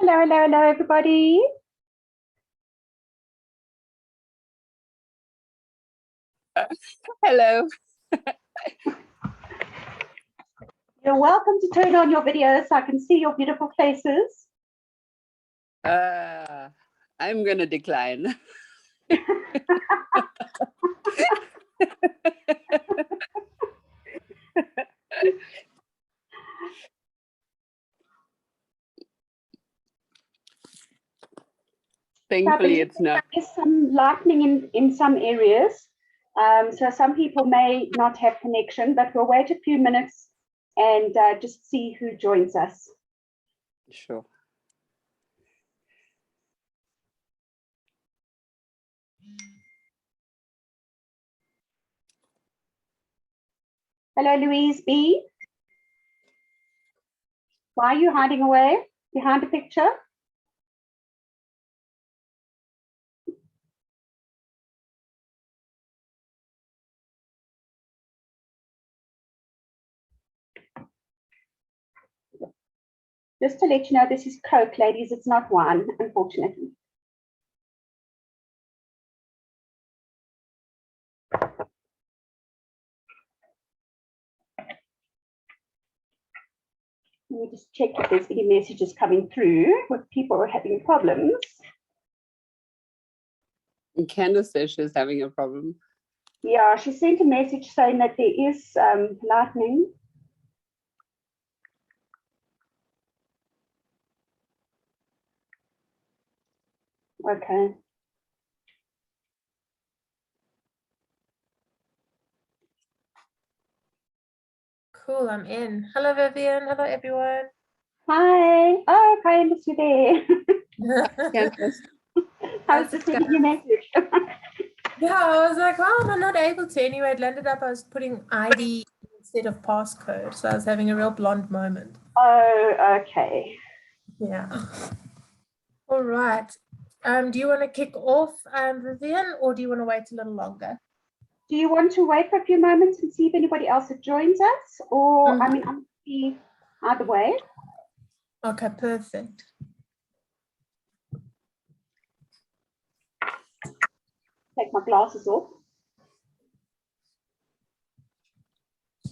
Hello, hello, hello, everybody. Hello. You're welcome to turn on your videos so I can see your beautiful faces. I'm gonna decline. Thankfully, it's not. There's some lightning in some areas. So some people may not have connection, but we'll wait a few minutes and just see who joins us. Sure. Hello, Louise B. Why are you hiding away behind a picture? Just to let you know, this is Coke, ladies. It's not wine, unfortunately. Let me just check if there's any messages coming through with people having problems. And Candace says she's having a problem. Yeah, she sent a message saying that there is lightning. Okay. Cool, I'm in. Hello, Vivienne. Hello, everyone. Hi. Oh, Candace, you're there. Candace. I was just sending you a message. Yeah, I was like, well, I'm not able to. Anyway, it landed up, I was putting ID instead of passcode. So I was having a real blonde moment. Oh, okay. Yeah. All right. Do you want to kick off, Vivienne, or do you want to wait a little longer? Do you want to wait for a few moments and see if anybody else joins us? Or, I mean, I'm happy either way. Okay, perfect. Take my glasses off.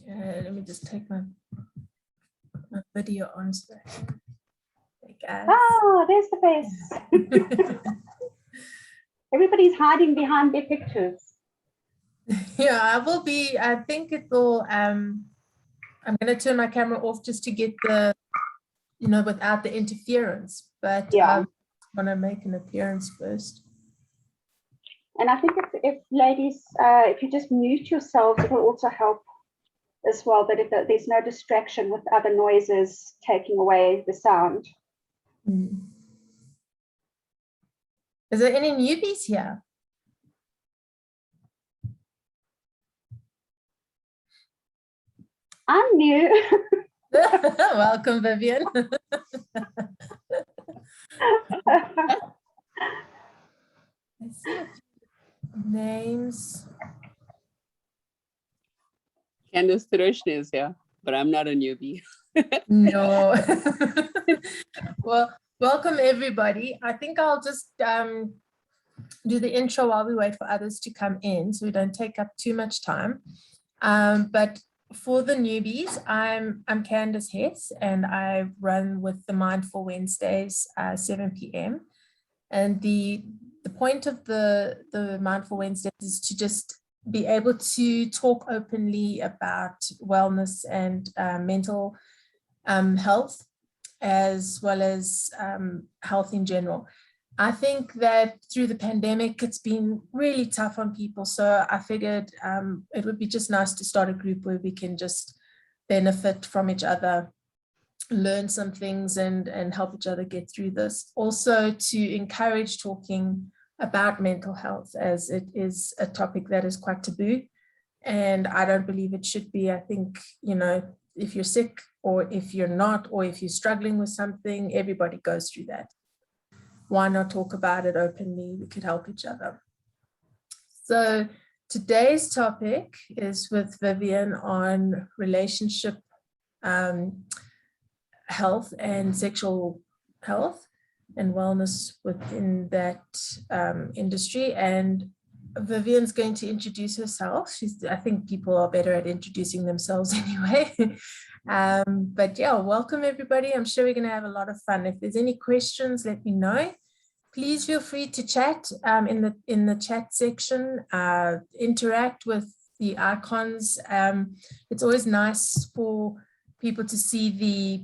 Okay, let me just take my video on. So hey, guys. Oh, there's the face. Everybody's hiding behind their pictures. Yeah, I will be. I think it will. I'm going to turn my camera off just to get the, without the interference. But Yeah. I want to make an appearance first. And I think if ladies, if you just mute yourselves, it will also help as well, that if there's no distraction with other noises taking away the sound. Is there any newbies here? I'm new. Welcome, Vivienne. I see a few names. Candace Tiroshni is here, but I'm not a newbie. No. Well, welcome everybody. I think I'll just do the intro while we wait for others to come in so we don't take up too much time. But for the newbies, I'm Candace Hess and I run with the Mindful Wednesdays 7 p.m. And the point of the Mindful Wednesdays is to just be able to talk openly about wellness and mental health, as well as health in general. I think that through the pandemic, it's been really tough on people. So I figured it would be just nice to start a group where we can just benefit from each other, learn some things and help each other get through this. Also to encourage talking about mental health, as it is a topic that is quite taboo. And I don't believe it should be. I think, if you're sick or if you're not, or if you're struggling with something, everybody goes through that. Why not talk about it openly? We could help each other. So today's topic is with Vivienne on relationship health and sexual health. and wellness within that industry. And Vivienne's going to introduce herself. I think people are better at introducing themselves anyway. But yeah, welcome everybody. I'm sure we're going to have a lot of fun. If there's any questions, let me know. Please feel free to chat in the chat section, interact with the icons. It's always nice for people to see the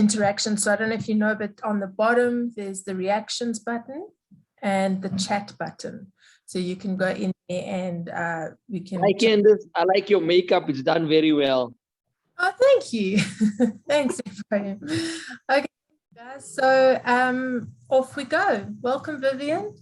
interaction. So I don't know if you know, but on the bottom, there's the reactions button and the chat button. So you can go in there and we can. Hi, Candace. I like your makeup. It's done very well. Oh, thank you. Thanks, Ephraim. Okay, guys. So off we go. Welcome, Vivienne.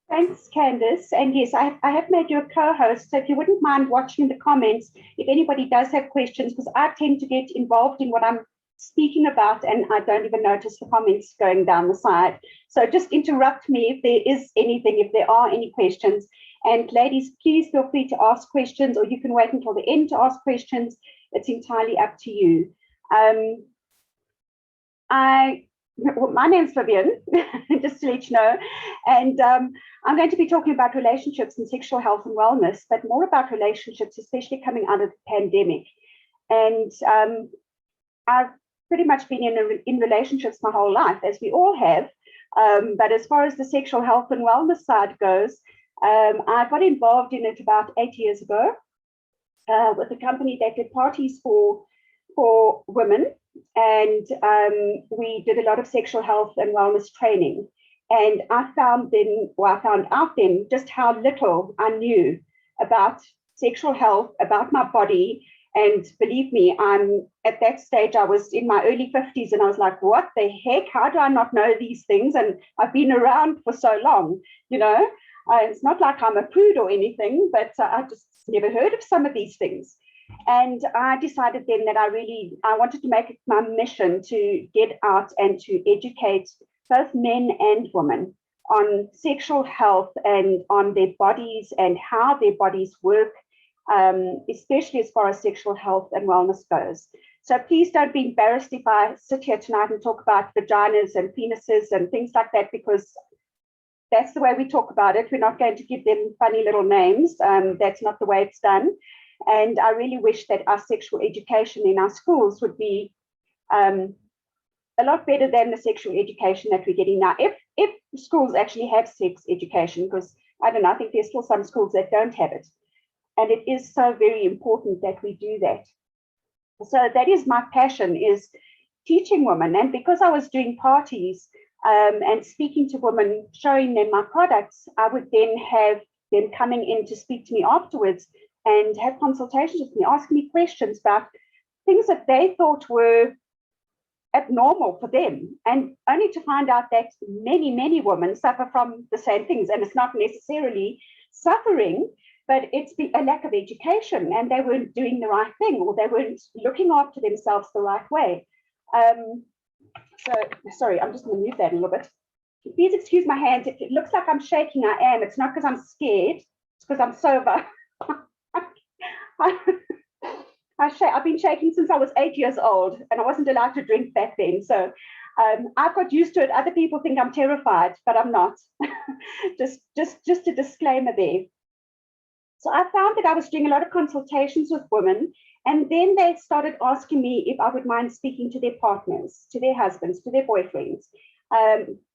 Thanks, Candace. And yes, I have made you a co-host. So if you wouldn't mind watching the comments, if anybody does have questions, because I tend to get involved in what I'm speaking about and I don't even notice the comments going down the side. So just interrupt me if there is anything, if there are any questions. And ladies, please feel free to ask questions, or you can wait until the end to ask questions. It's entirely up to you. My name's Vivienne, just to let you know, and I'm going to be talking about relationships and sexual health and wellness, but more about relationships, especially coming out of the pandemic. And I've pretty much been in relationships my whole life, as we all have. But as far as the sexual health and wellness side goes, I got involved in it about 8 years ago with a company that did parties for women. And we did a lot of sexual health and wellness training. And I found out then just how little I knew about sexual health, about my body. And believe me, I'm at that stage, I was in my early 50s and I was like, what the heck? How do I not know these things? And I've been around for so long, you know, it's not like I'm a prude or anything, but I just never heard of some of these things. And I decided then that I wanted to make it my mission to get out and to educate both men and women on sexual health and on their bodies and how their bodies work, especially as far as sexual health and wellness goes. So please don't be embarrassed if I sit here tonight and talk about vaginas and penises and things like that, because that's the way we talk about it. We're not going to give them funny little names. That's not the way it's done. And I really wish that our sexual education in our schools would be a lot better than the sexual education that we're getting now. If schools actually have sex education, because I don't know, I think there's still some schools that don't have it. And it is so very important that we do that. So that is my passion, is teaching women. And because I was doing parties and speaking to women, showing them my products, I would then have them coming in to speak to me afterwards and have consultations with me, asking me questions about things that they thought were abnormal for them, and only to find out that many women suffer from the same things. And it's not necessarily suffering, but it's a lack of education, and they weren't doing the right thing, or they weren't looking after themselves the right way. So sorry, I'm just going to mute that a little bit. Please excuse my hands. If it looks like I'm shaking, I am. It's not because I'm scared, it's because I'm sober. I've been shaking since I was 8 years old, and I wasn't allowed to drink back then. So I've got used to it. Other people think I'm terrified, but I'm not. just a disclaimer there. So I found that I was doing a lot of consultations with women, and then they started asking me if I would mind speaking to their partners, to their husbands, to their boyfriends.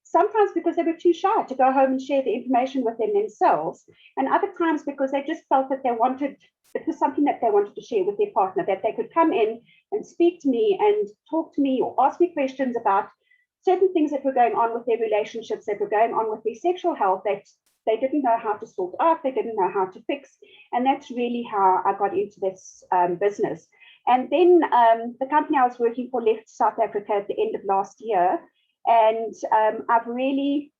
Sometimes because they were too shy to go home and share the information with them themselves, and other times because they just felt that it was something that they wanted to share with their partner, that they could come in and speak to me and talk to me or ask me questions about certain things that were going on with their relationships, that were going on with their sexual health, that they didn't know how to sort out, they didn't know how to fix. And that's really how I got into this business. And then the company I was working for left South Africa at the end of last year. And I've really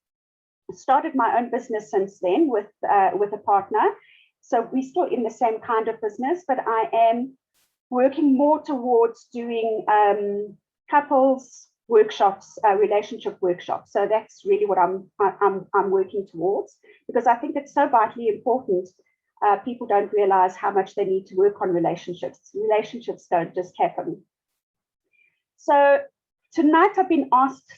started my own business since then with a partner. So we're still in the same kind of business, but I am working more towards doing couples workshops, relationship workshops. So that's really what I'm working towards, because I think it's so vitally important. People don't realize how much they need to work on relationships. Relationships don't just happen. So tonight I've been asked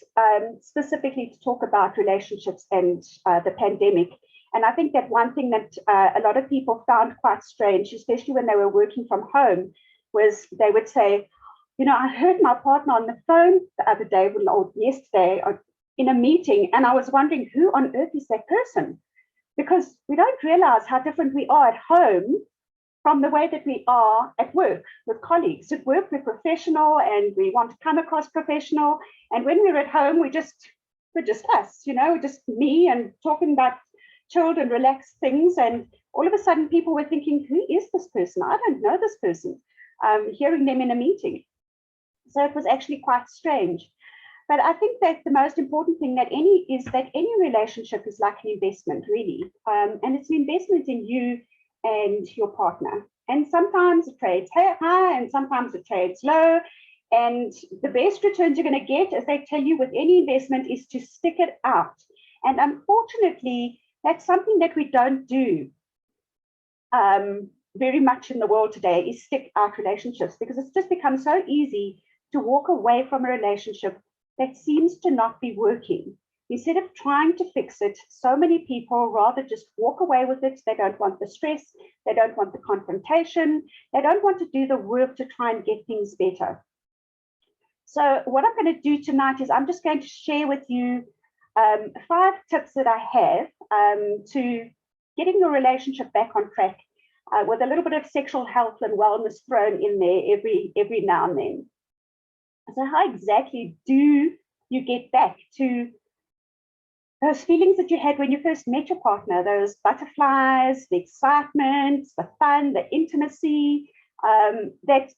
specifically to talk about relationships and the pandemic. And I think that one thing that a lot of people found quite strange, especially when they were working from home, was they would say, you know, I heard my partner on the phone the other day or yesterday in a meeting, and I was wondering who on earth is that person? Because we don't realize how different we are at home from the way that we are at work with colleagues. At work, we're professional and we want to come across professional. And when we're at home, we're just us, you know, just me and talking about chilled and relaxed things. And all of a sudden, people were thinking, who is this person? I don't know this person. Hearing them in a meeting. So it was actually quite strange. But I think that the most important thing that any relationship is like an investment, really. And it's an investment in you and your partner. And sometimes it trades high and sometimes it trades low. And the best returns you're going to get, as they tell you with any investment, is to stick it out. And unfortunately, that's something that we don't do very much in the world today, is stick out relationships, because it's just become so easy to walk away from a relationship that seems to not be working. Instead of trying to fix it, so many people rather just walk away with it. They don't want the stress. They don't want the confrontation. They don't want to do the work to try and get things better. So what I'm going to do tonight is I'm just going to share with you 5 tips that I have to getting your relationship back on track, with a little bit of sexual health and wellness thrown in there every now and then. So how exactly do you get back to those feelings that you had when you first met your partner, those butterflies, the excitement, the fun, the intimacy that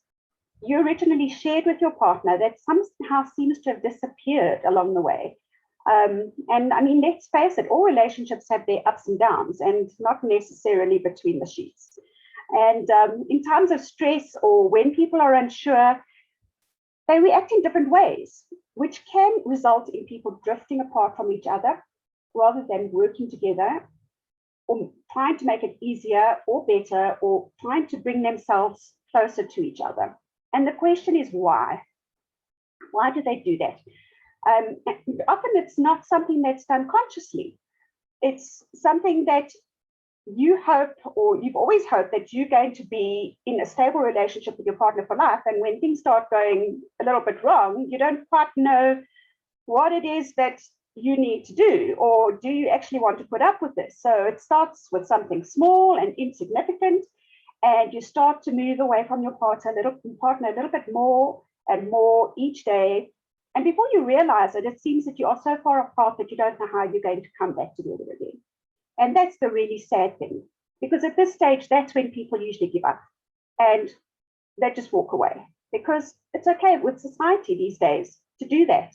you originally shared with your partner, that somehow seems to have disappeared along the way? And I mean, let's face it, all relationships have their ups and downs, and not necessarily between the sheets. And in times of stress or when people are unsure, they react in different ways, which can result in people drifting apart from each other rather than working together or trying to make it easier or better or trying to bring themselves closer to each other. And the question is why? Why do they do that? Often it's not something that's done consciously. It's something that you hope, or you've always hoped, that you're going to be in a stable relationship with your partner for life. And when things start going a little bit wrong, you don't quite know what it is that you need to do, or do you actually want to put up with this? So it starts with something small and insignificant, and you start to move away from your partner a little bit more and more each day. And before you realize it, it seems that you are so far apart that you don't know how you're going to come back together again. And that's the really sad thing, because at this stage, that's when people usually give up and they just walk away, because it's okay with society these days to do that.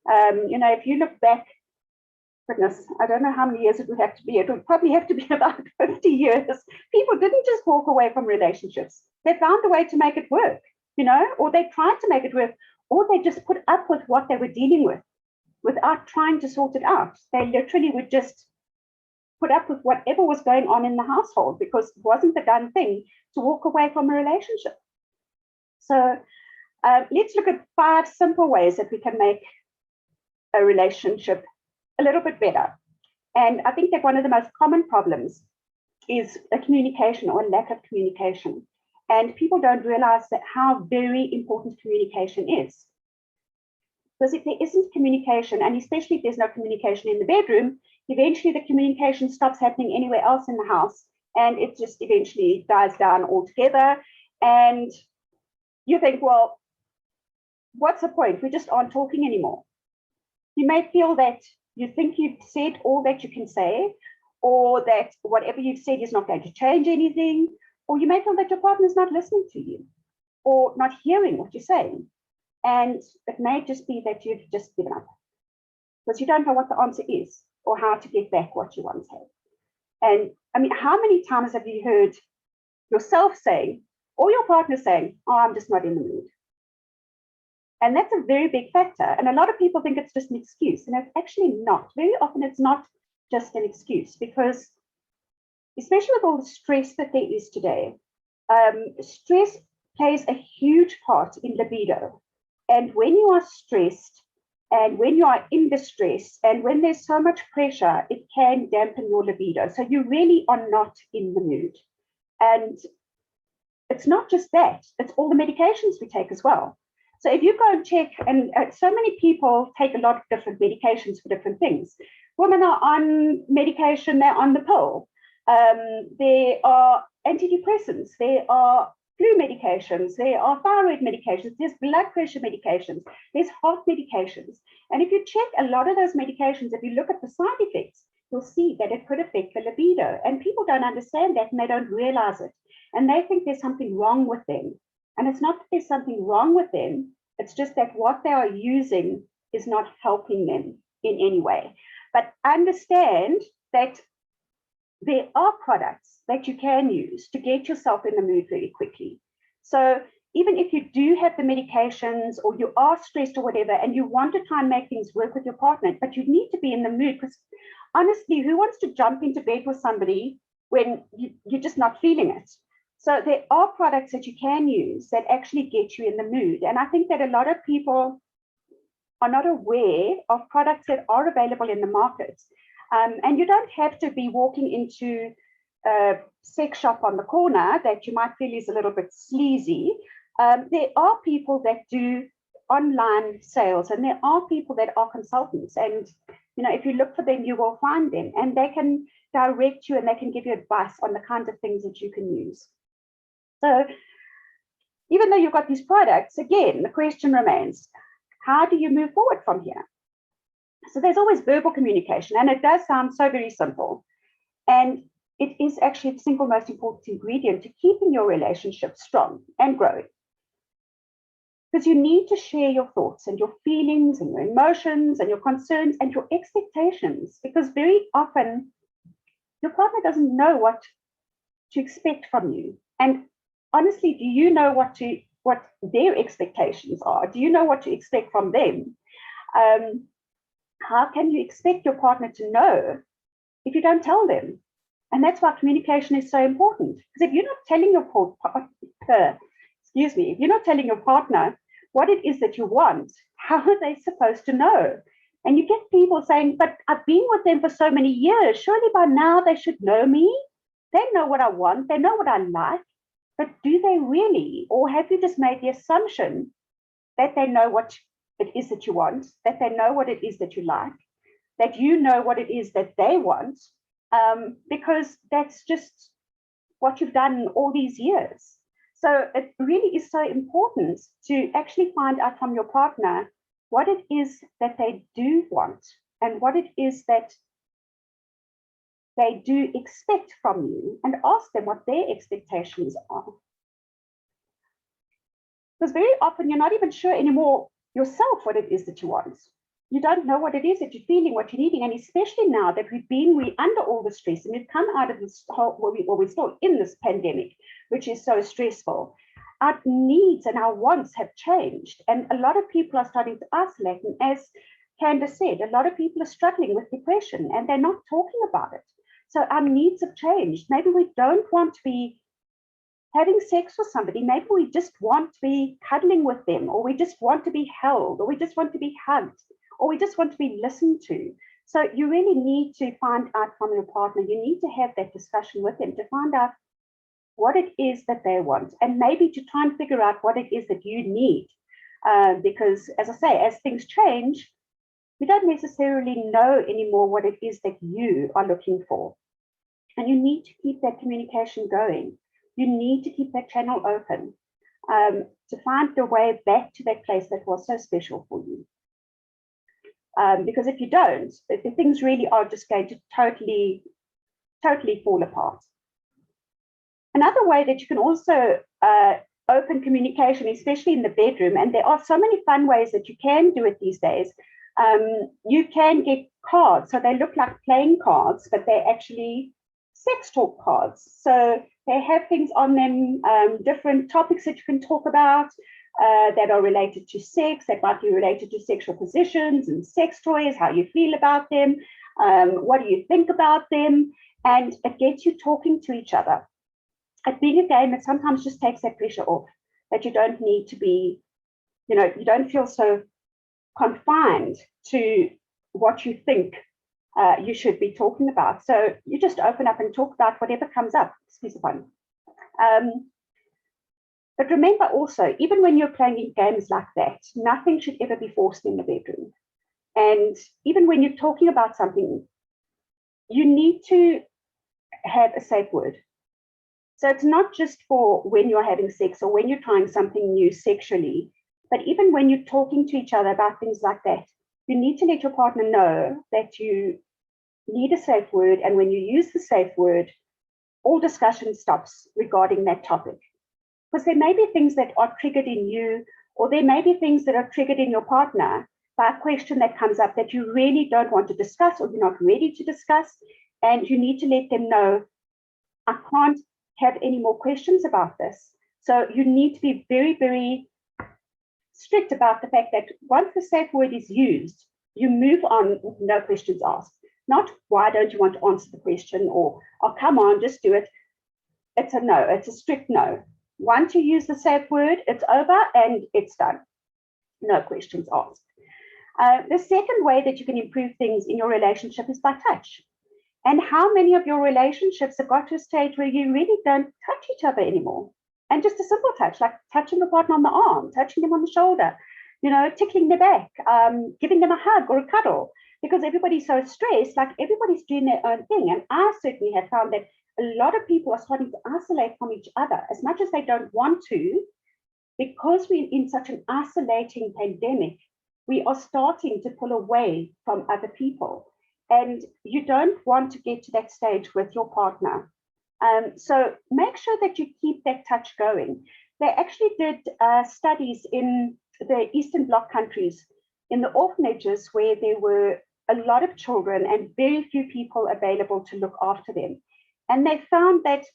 You know, if you look back, goodness, I don't know how many years it would have to be. It would probably have to be about 50 years. People didn't just walk away from relationships. They found a way to make it work, you know, or they tried to make it work, or they just put up with what they were dealing with without trying to sort it out. They literally would just put up with whatever was going on in the household, because it wasn't the done thing to walk away from a relationship. So let's look at 5 simple ways that we can make a relationship a little bit better. And I think that one of the most common problems is a communication or a lack of communication. And people don't realize that how very important communication is. Because if there isn't communication, and especially if there's no communication in the bedroom, eventually the communication stops happening anywhere else in the house, and it just eventually dies down altogether. And you think, well, what's the point? We just aren't talking anymore. You may feel that you think you've said all that you can say, or that whatever you've said is not going to change anything, or you may feel that your partner's not listening to you or not hearing what you're saying. And it may just be that you've just given up because you don't know what the answer is or how to get back what you once had. And I mean, how many times have you heard yourself saying, or your partner saying, oh, I'm just not in the mood? And that's a very big factor. And a lot of people think it's just an excuse. And it's actually not. Very often it's not just an excuse, because especially with all the stress that there is today, stress plays a huge part in libido. And when you are stressed, and when you are in distress, and when there's so much pressure, it can dampen your libido. So you really are not in the mood. And it's not just that, it's all the medications we take as well. So if you go and check, and so many people take a lot of different medications for different things. Women are on medication, they're on the pill. There are antidepressants, there are flu medications, there are thyroid medications, there's blood pressure medications, there's heart medications. And if you check a lot of those medications, if you look at the side effects, you'll see that it could affect the libido. And people don't understand that and they don't realize it. And they think there's something wrong with them. And it's not that there's something wrong with them, it's just that what they are using is not helping them in any way. But understand that there are products that you can use to get yourself in the mood very quickly. So even if you do have the medications or you are stressed or whatever, and you want to try and make things work with your partner, but you need to be in the mood, because honestly, who wants to jump into bed with somebody when you're just not feeling it? So there are products that you can use that actually get you in the mood. And I think that a lot of people are not aware of products that are available in the market. And you don't have to be walking into a sex shop on the corner that you might feel is a little bit sleazy. There are people that do online sales, and there are people that are consultants. And if you look for them, you will find them, and they can direct you and they can give you advice on the kinds of things that you can use. So even though you've got these products, again, the question remains, how do you move forward from here? So there's always verbal communication, and it does sound so very simple. And it is actually the single most important ingredient to keeping your relationship strong and growing. Because you need to share your thoughts and your feelings and your emotions and your concerns and your expectations, because very often your partner doesn't know what to expect from you. And honestly, do you know what their expectations are? Do you know what to expect from them? How can you expect your partner to know if you don't tell them? And that's why communication is so important. Because if you're not telling your partner, if you're not telling your partner what it is that you want, how are they supposed to know? And you get people saying, but I've been with them for so many years. Surely by now they should know me. They know what I want. They know what I like. But do they really? Or have you just made the assumption that they know what it is that you want, that they know what it is that you like, that you know what it is that they want, because that's just what you've done all these years. So it really is so important to actually find out from your partner what it is that they do want and what it is that they do expect from you, and ask them what their expectations are. Because very often you're not even sure anymore yourself what it is that you want. You don't know what it is that you're feeling, what you're needing. And especially now that we're under all the stress and we've come out of this whole, we're still in this pandemic, which is so stressful. Our needs and our wants have changed. And a lot of people are starting to isolate. And as Candace said, a lot of people are struggling with depression and they're not talking about it. So our needs have changed. Maybe we don't want to be having sex with somebody. Maybe we just want to be cuddling with them, or we just want to be held, or we just want to be hugged, or we just want to be listened to. So you really need to find out from your partner. You need to have that discussion with them to find out what it is that they want, and maybe to try and figure out what it is that you need. Because as I say, as things change, we don't necessarily know anymore what it is that you are looking for. And you need to keep that communication going. You need to keep that channel open to find the way back to that place that was so special for you. Because if you don't, things really are just going to totally fall apart. Another way that you can also open communication, especially in the bedroom, and there are so many fun ways that you can do it these days. You can get cards. So they look like playing cards, but they're actually sex talk cards. So they have things on them, different topics that you can talk about that are related to sex, that might be related to sexual positions and sex toys, how you feel about them, what do you think about them, and it gets you talking to each other. It being a game, it sometimes just takes that pressure off, that you don't need to be you don't feel so confined to what you think you should be talking about. So you just open up and talk about whatever comes up. Excuse the pun. But remember also, even when you're playing in games like that, nothing should ever be forced in the bedroom. And even when you're talking about something, you need to have a safe word. So it's not just for when you're having sex or when you're trying something new sexually, but even when you're talking to each other about things like that, you need to let your partner know that you need a safe word. And when you use the safe word, all discussion stops regarding that topic. Because there may be things that are triggered in you, or there may be things that are triggered in your partner by a question that comes up that you really don't want to discuss or you're not ready to discuss. And you need to let them know, I can't have any more questions about this. So you need to be very, very strict about the fact that once the safe word is used, you move on with no questions asked. Not, why don't you want to answer the question, or, oh, come on, just do it. It's a no, it's a strict no. Once you use the safe word, it's over and it's done. No questions asked. The second way that you can improve things in your relationship is by touch. And how many of your relationships have got to a stage where you really don't touch each other anymore? And just a simple touch, like touching your partner on the arm, touching them on the shoulder, tickling their back, giving them a hug or a cuddle, because everybody's so stressed, like everybody's doing their own thing. And I certainly have found that a lot of people are starting to isolate from each other as much as they don't want to, because we're in such an isolating pandemic. We are starting to pull away from other people. And you don't want to get to that stage with your partner. So make sure that you keep that touch going. They actually did studies in the Eastern Bloc countries, in the orphanages where there were a lot of children and very few people available to look after them. And they found that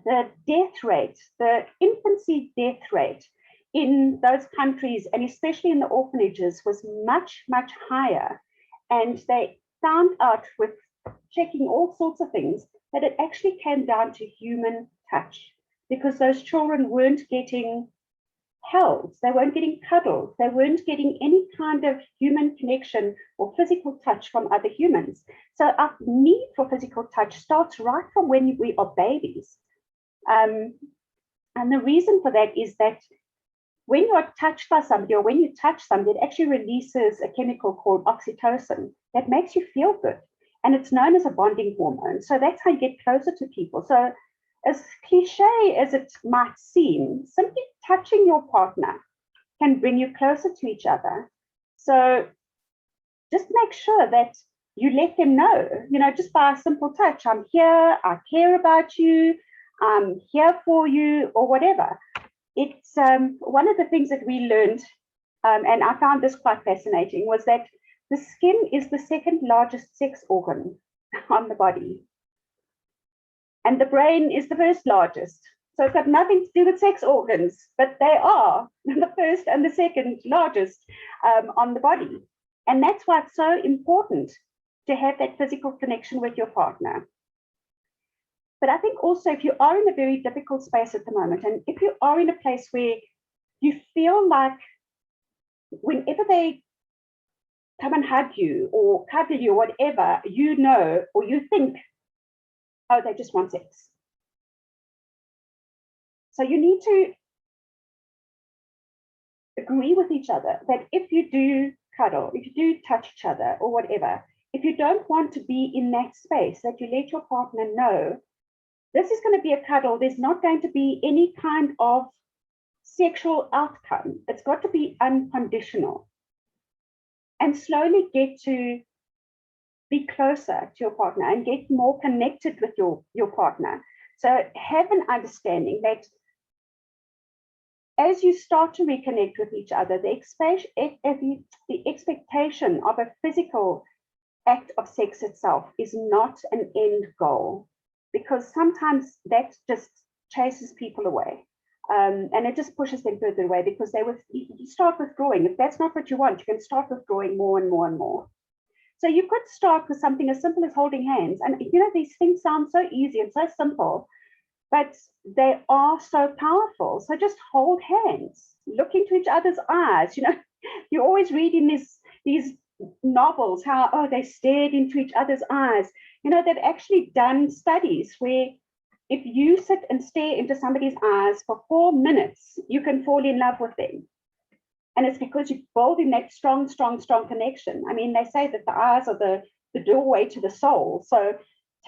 the death rate, the infancy death rate in those countries, and especially in the orphanages, was much, much higher. And they found out with checking all sorts of things that it actually came down to human touch, because those children weren't getting held, they weren't getting cuddled, they weren't getting any kind of human connection or physical touch from other humans. So our need for physical touch starts right from when we are babies. And the reason for that is that when you are touched by somebody, or when you touch somebody, it actually releases a chemical called oxytocin that makes you feel good. And it's known as a bonding hormone. So that's how you get closer to people. So as cliche as it might seem, simply touching your partner can bring you closer to each other. So just make sure that you let them know, just by a simple touch, I'm here, I care about you, I'm here for you, or whatever. It's one of the things that we learned, and I found this quite fascinating, was that the skin is the second largest sex organ on the body. And the brain is the first largest. So it's got nothing to do with sex organs, but they are the first and the second largest on the body. And that's why it's so important to have that physical connection with your partner. But I think also, if you are in a very difficult space at the moment, and if you are in a place where you feel like whenever they come and hug you or cuddle you or whatever, or you think, oh, they just want sex. So you need to agree with each other that if you do cuddle, if you do touch each other or whatever, if you don't want to be in that space, that you let your partner know, this is going to be a cuddle. There's not going to be any kind of sexual outcome. It's got to be unconditional. And slowly get to be closer to your partner and get more connected with your partner. So have an understanding that as you start to reconnect with each other, the expectation of a physical act of sex itself is not an end goal, because sometimes that just chases people away. And it just pushes them further away, because you start withdrawing. If that's not what you want, you can start withdrawing more and more and more. So you could start with something as simple as holding hands. And these things sound so easy and so simple, but they are so powerful. So just hold hands, look into each other's eyes. You know, you always read in these novels how, oh, they stared into each other's eyes. You know, they've actually done studies where if you sit and stare into somebody's eyes for 4 minutes, you can fall in love with them. And it's because you're building that strong, strong, strong connection. I mean, they say that the eyes are the doorway to the soul. So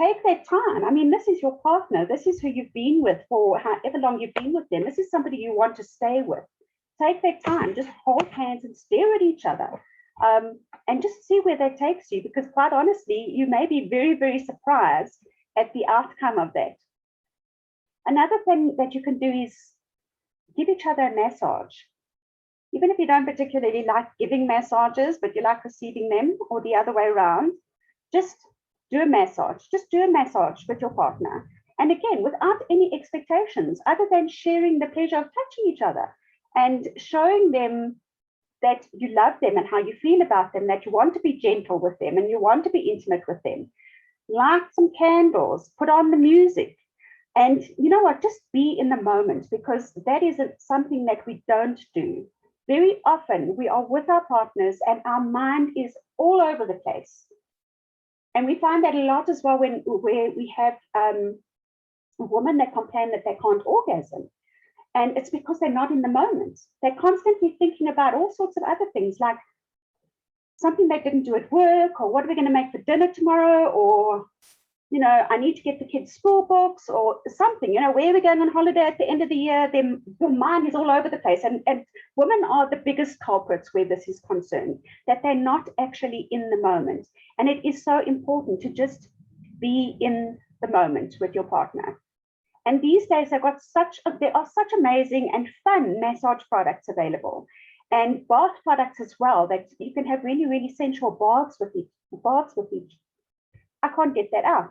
take that time. I mean, this is your partner. This is who you've been with for however long you've been with them. This is somebody you want to stay with. Take that time, just hold hands and stare at each other. And just see where that takes you, because quite honestly, you may be very, very surprised at the outcome of that. Another thing that you can do is give each other a massage. Even if you don't particularly like giving massages, but you like receiving them, or the other way around, just do a massage. Just do a massage with your partner. And again, without any expectations, other than sharing the pleasure of touching each other and showing them that you love them and how you feel about them, that you want to be gentle with them and you want to be intimate with them. Light some candles, put on the music. And you know what, just be in the moment, because that is something that we don't do. Very often we are with our partners and our mind is all over the place. And we find that a lot as well where we have women that complain that they can't orgasm. And it's because they're not in the moment. They're constantly thinking about all sorts of other things, like something they didn't do at work, or what are we going to make for dinner tomorrow, or, you know, I need to get the kids' school books or something, you know, where are we going on holiday at the end of the year? Their mind is all over the place. And women are the biggest culprits where this is concerned, that they're not actually in the moment. And it is so important to just be in the moment with your partner. And these days, there are such amazing and fun massage products available, and bath products as well, that you can have really, really sensual baths with each. I can't get that out.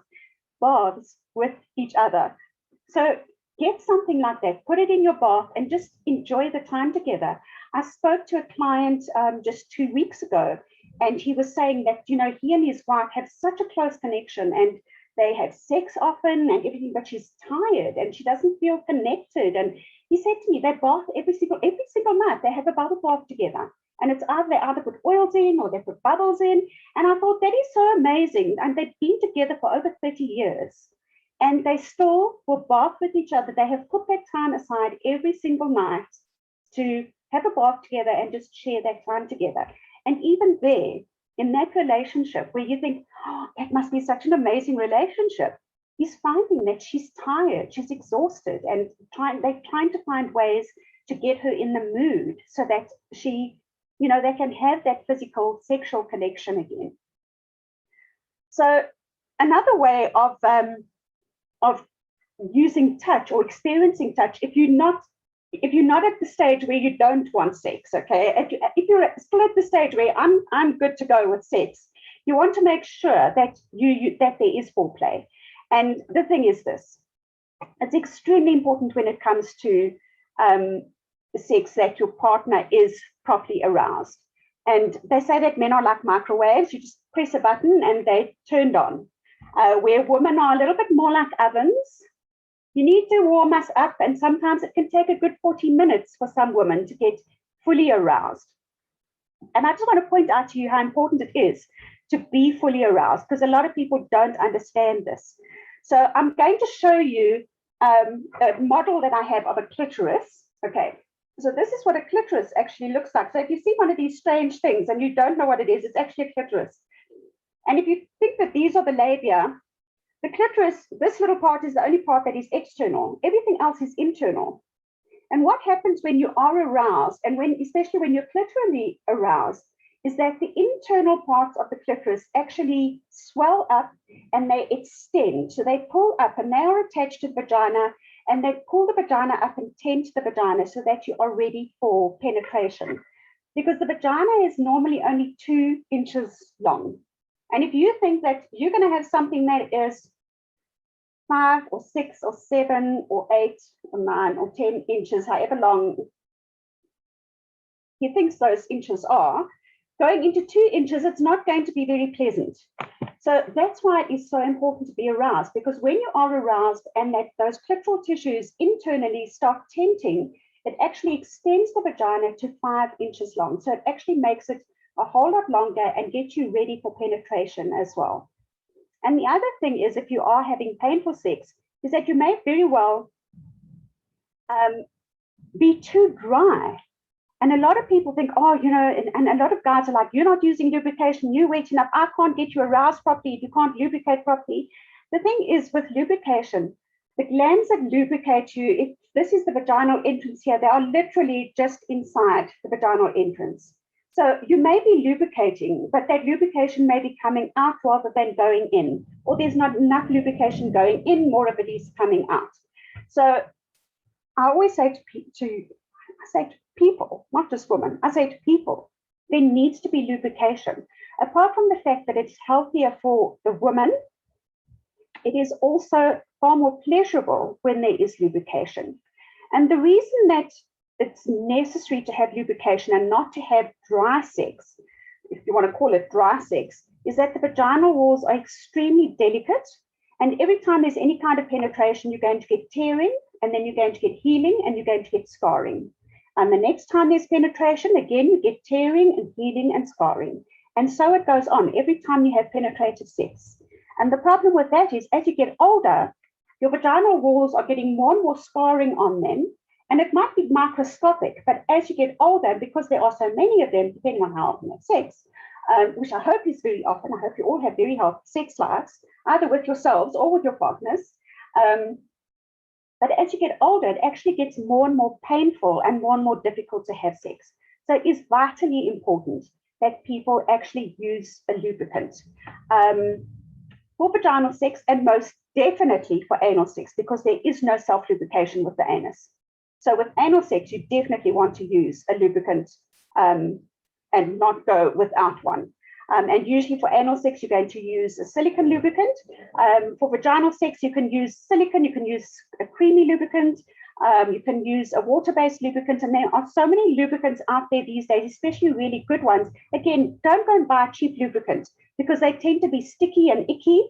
Baths with each other. So get something like that, put it in your bath and just enjoy the time together. I spoke to a client just 2 weeks ago, and he was saying that, you know, he and his wife have such a close connection and they have sex often and everything, but she's tired and she doesn't feel connected. And he said to me, they bath every single night. They have a bubble bath together, and it's they either put oils in or they put bubbles in. And I thought that is so amazing. And they've been together for over 30 years, and they still will bath with each other. They have put that time aside every single night to have a bath together and just share that time together. And even there, in that relationship where you think, oh, that must be such an amazing relationship, he's finding that she's tired, she's exhausted, and they're trying to find ways to get her in the mood so that she, you know, they can have that physical sexual connection again. So another way of using touch or experiencing touch, if you're not at the stage where you don't want sex, okay? If you're still at the stage where I'm good to go with sex, you want to make sure that that there is foreplay. And the thing is this: it's extremely important when it comes to sex that your partner is properly aroused. And they say that men are like microwaves; you just press a button and they're turned on. Where women are a little bit more like ovens. You need to warm us up, and sometimes it can take a good 40 minutes for some women to get fully aroused. And I just want to point out to you how important it is to be fully aroused, because a lot of people don't understand this. So I'm going to show you a model that I have of a clitoris. Okay, so this is what a clitoris actually looks like. So if you see one of these strange things and you don't know what it is, it's actually a clitoris. And if you think that these are the labia, the clitoris, this little part is the only part that is external. Everything else is internal. And what happens when you are aroused, and especially when you're clitorally aroused, is that the internal parts of the clitoris actually swell up and they extend. So they pull up and they are attached to the vagina, and they pull the vagina up and tent the vagina so that you are ready for penetration. Because the vagina is normally only 2 inches long. And if you think that you're going to have something that is 5 or 6 or 7 or 8 or 9 or 10 inches, however long he thinks those inches are, going into 2 inches, it's not going to be very pleasant. So that's why it is so important to be aroused, because when you are aroused and that those clitoral tissues internally start tenting, it actually extends the vagina to 5 inches long. So it actually makes it a whole lot longer and gets you ready for penetration as well. And the other thing is, if you are having painful sex, is that you may very well be too dry. And a lot of people think, oh, you know, and a lot of guys are like, you're not using lubrication, you're wet enough, I can't get you aroused properly if you can't lubricate properly. The thing is with lubrication, the glands that lubricate you, if this is the vaginal entrance here, they are literally just inside the vaginal entrance. So you may be lubricating, but that lubrication may be coming out rather than going in, or there's not enough lubrication going in, more of it is coming out. So I always say to people, not just women, I say to people, there needs to be lubrication. Apart from the fact that it's healthier for the woman, it is also far more pleasurable when there is lubrication. And the reason that it's necessary to have lubrication and not to have dry sex, if you want to call it dry sex, is that the vaginal walls are extremely delicate. And every time there's any kind of penetration, you're going to get tearing, and then you're going to get healing, and you're going to get scarring. And the next time there's penetration, again, you get tearing and healing and scarring. And so it goes on every time you have penetrative sex. And the problem with that is, as you get older, your vaginal walls are getting more and more scarring on them. And it might be microscopic, but as you get older, because there are so many of them, depending on how often you have sex, which I hope is very often, I hope you all have very healthy sex lives, either with yourselves or with your partners. But as you get older, it actually gets more and more painful and more difficult to have sex. So it is vitally important that people actually use a lubricant for vaginal sex, and most definitely for anal sex, because there is no self-lubrication with the anus. So with anal sex, you definitely want to use a lubricant and not go without one. And usually for anal sex, you're going to use a silicone lubricant. For vaginal sex, you can use silicone, you can use a creamy lubricant, you can use a water-based lubricant, and there are so many lubricants out there these days, especially really good ones. Again, don't go and buy a cheap lubricant, because they tend to be sticky and icky,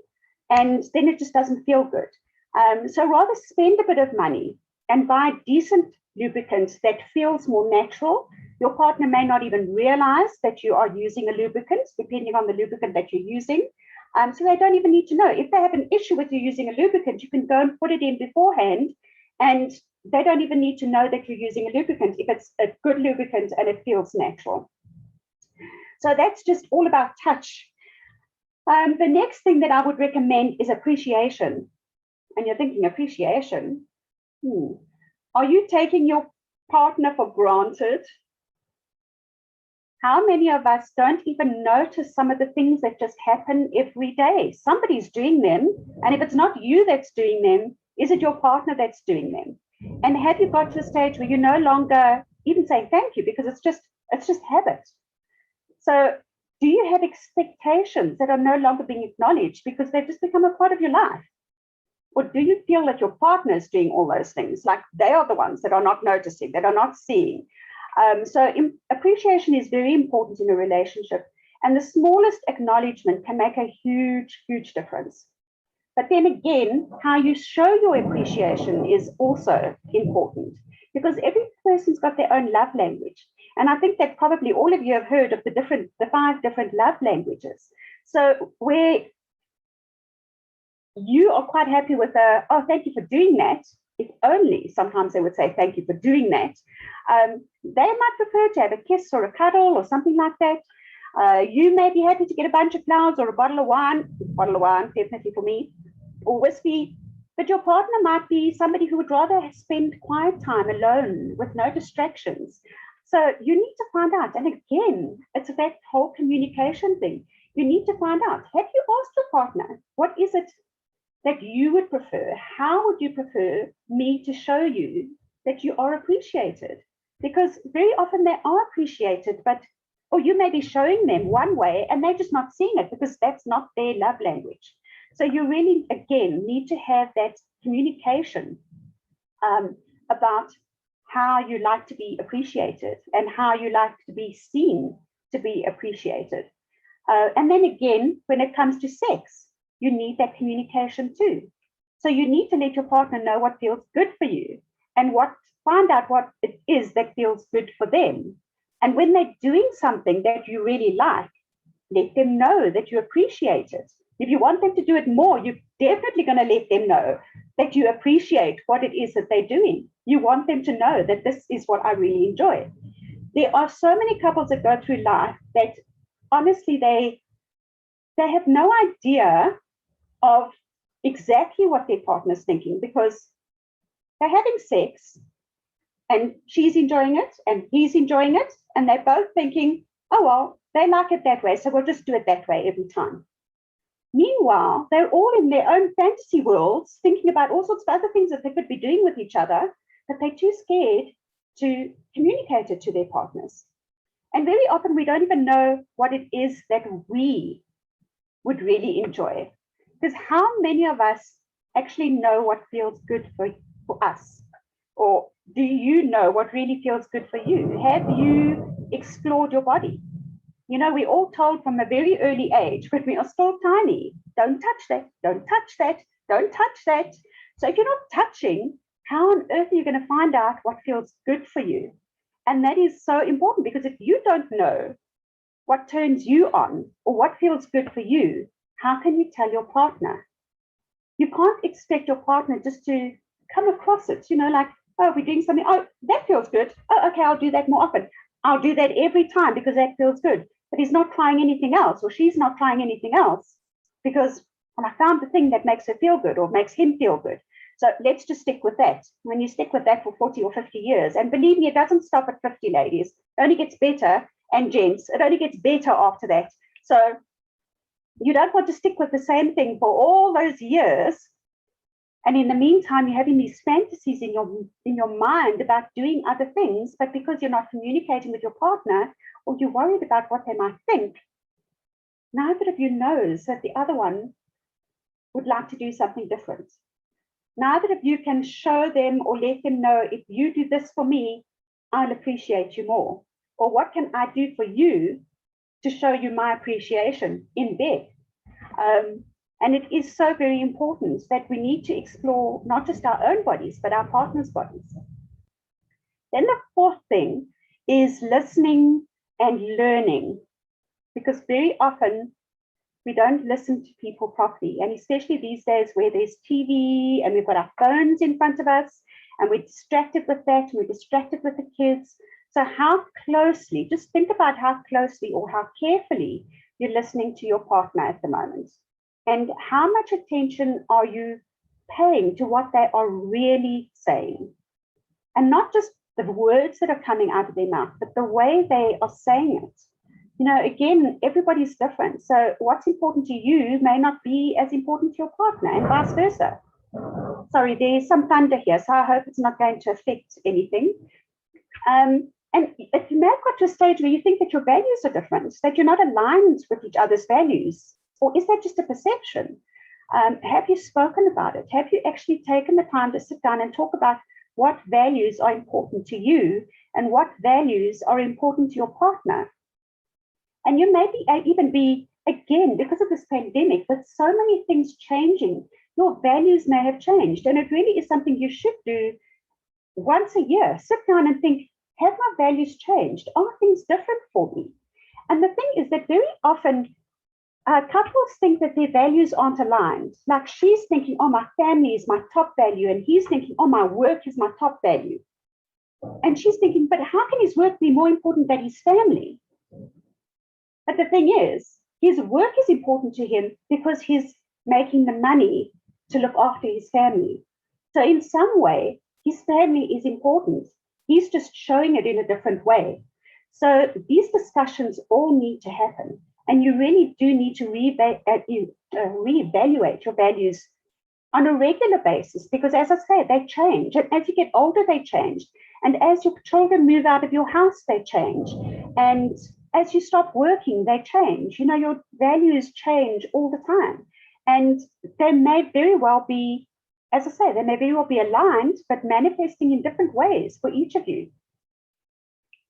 and then it just doesn't feel good. So rather spend a bit of money and buy decent lubricants that feels more natural. Your partner may not even realize that you are using a lubricant, depending on the lubricant that you're using. So they don't even need to know. If they have an issue with you using a lubricant, you can go and put it in beforehand, and they don't even need to know that you're using a lubricant if it's a good lubricant and it feels natural. So that's just all about touch. The next thing that I would recommend is appreciation. And you're thinking, appreciation? Are you taking your partner for granted? How many of us don't even notice some of the things that just happen every day? Somebody's doing them, and if it's not you that's doing them, is it your partner that's doing them? And have you got to a stage where you're no longer even saying thank you, because it's just habit? So do you have expectations that are no longer being acknowledged because they've just become a part of your life? Or do you feel that your partner is doing all those things, like they are the ones that are not noticing, that are not seeing? So appreciation is very important in a relationship, and the smallest acknowledgement can make a huge, huge difference. But then again, how you show your appreciation is also important, because every person's got their own love language. And I think that probably all of you have heard of the 5 different love languages. So where you are quite happy with oh, thank you for doing that, if only sometimes they would say thank you for doing that, they might prefer to have a kiss or a cuddle or something like that. You may be happy to get a bunch of flowers or a bottle of wine, definitely for me, or whiskey, but your partner might be somebody who would rather spend quiet time alone with no distractions. So you need to find out, and again, it's that whole communication thing. You need to find out, have you asked your partner, what is it that you would prefer? How would you prefer me to show you that you are appreciated? Because very often they are appreciated, or you may be showing them one way and they're just not seeing it because that's not their love language. So you really, again, need to have that communication about how you like to be appreciated and how you like to be seen to be appreciated. And then again, when it comes to sex, you need that communication too. So you need to let your partner know what feels good for you and find out what it is that feels good for them. And when they're doing something that you really like, let them know that you appreciate it. If you want them to do it more, you're definitely going to let them know that you appreciate what it is that they're doing. You want them to know that this is what I really enjoy. There are so many couples that go through life that honestly, they have no idea of exactly what their partner's thinking, because they're having sex and she's enjoying it and he's enjoying it, and they're both thinking, oh, well, they like it that way, so we'll just do it that way every time. Meanwhile, they're all in their own fantasy worlds, thinking about all sorts of other things that they could be doing with each other, but they're too scared to communicate it to their partners. And very often we don't even know what it is that we would really enjoy. Because how many of us actually know what feels good for us? Or do you know what really feels good for you? Have you explored your body? You know, we're all told from a very early age, when we are still tiny, don't touch that, don't touch that, don't touch that. So if you're not touching, how on earth are you going to find out what feels good for you? And that is so important, because if you don't know what turns you on or what feels good for you, how can you tell your partner? You can't expect your partner just to come across it, you know, like, oh, we're doing something. Oh, that feels good. Oh, okay, I'll do that more often. I'll do that every time because that feels good. But he's not trying anything else, or she's not trying anything else, because I found the thing that makes her feel good or makes him feel good. So let's just stick with that. When you stick with that for 40 or 50 years, and believe me, it doesn't stop at 50, ladies. It only gets better, and gents, it only gets better after that. So you don't want to stick with the same thing for all those years. And in the meantime, you're having these fantasies in your mind about doing other things, but because you're not communicating with your partner, or you're worried about what they might think, neither of you knows that the other one would like to do something different. Neither of you can show them or let them know, if you do this for me, I'll appreciate you more. Or what can I do for you to show you my appreciation in bed? And it is so very important that we need to explore not just our own bodies, but our partner's bodies. Then the fourth thing is listening and learning, because very often we don't listen to people properly. And especially these days where there's TV and we've got our phones in front of us and we're distracted with that, and we're distracted with the kids. So how closely, just think about how closely or how carefully you're listening to your partner at the moment. And how much attention are you paying to what they are really saying? And not just the words that are coming out of their mouth, but the way they are saying it. You know, again, everybody's different. So what's important to you may not be as important to your partner, and vice versa. Sorry, there's some thunder here, so I hope it's not going to affect anything. And if you may have got to a stage where you think that your values are different, that you're not aligned with each other's values, or is that just a perception? Have you spoken about it? Have you actually taken the time to sit down and talk about what values are important to you and what values are important to your partner? And you may even be, again, because of this pandemic, with so many things changing, your values may have changed. And it really is something you should do once a year. Sit down and think, have my values changed? Are things different for me? And the thing is that very often couples think that their values aren't aligned. Like she's thinking, oh, my family is my top value. And he's thinking, oh, my work is my top value. And she's thinking, but how can his work be more important than his family? But the thing is, his work is important to him because he's making the money to look after his family. So in some way, his family is important. He's just showing it in a different way. So these discussions all need to happen. And you really do need to reevaluate your values on a regular basis, because as I say, they change. And as you get older, they change. And as your children move out of your house, they change. And as you stop working, they change. You know, your values change all the time. And they may very well be, as I say, they may very well be aligned, but manifesting in different ways for each of you.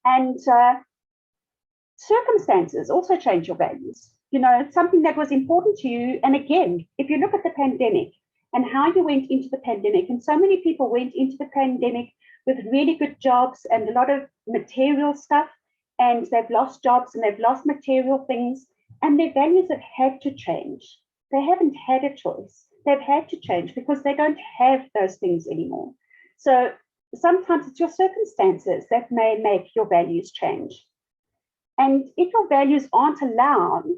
And circumstances also change your values. something that was important to you. And again, if you look at the pandemic and how you went into the pandemic, and so many people went into the pandemic with really good jobs and a lot of material stuff, and they've lost jobs and they've lost material things, and their values have had to change. They haven't had a choice. They've had to change because they don't have those things anymore. So sometimes it's your circumstances that may make your values change. And if your values aren't aligned,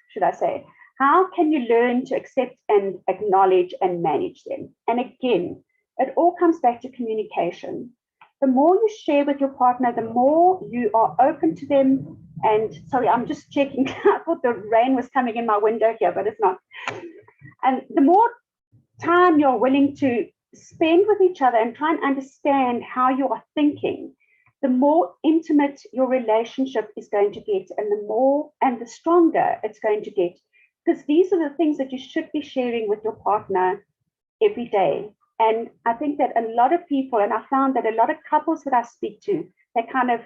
should I say, how can you learn to accept and acknowledge and manage them? And again, it all comes back to communication. The more you share with your partner, the more you are open to them. And sorry, I'm just checking. I thought the rain was coming in my window here, but it's not. And the more time you're willing to spend with each other and try and understand how you are thinking, the more intimate your relationship is going to get, and the stronger it's going to get. Because these are the things that you should be sharing with your partner every day. And I think that a lot of people, and I found that a lot of couples that I speak to, they kind of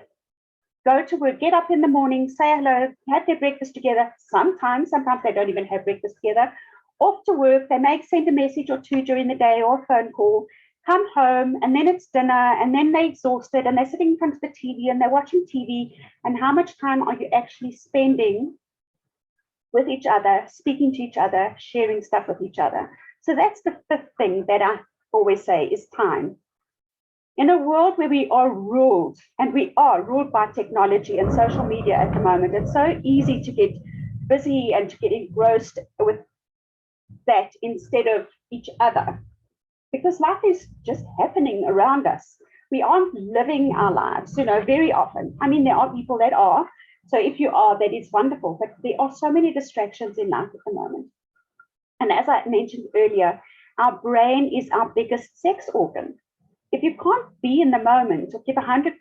go to work, get up in the morning, say hello, have their breakfast together. Sometimes they don't even have breakfast together. Off to work, they may send a message or two during the day or a phone call, come home, and then it's dinner, and then they're exhausted, and they're sitting in front of the TV and they're watching TV. And how much time are you actually spending with each other, speaking to each other, sharing stuff with each other? So that's the fifth thing that I always say is time. In a world where we are ruled, and we are ruled by technology and social media at the moment, it's so easy to get busy and to get engrossed with that instead of each other, because life is just happening around us. We aren't living our lives, very often. I mean, there are people that are. So if you are, that is wonderful, but there are so many distractions in life at the moment. And as I mentioned earlier, our brain is our biggest sex organ. If you can't be in the moment or give 100%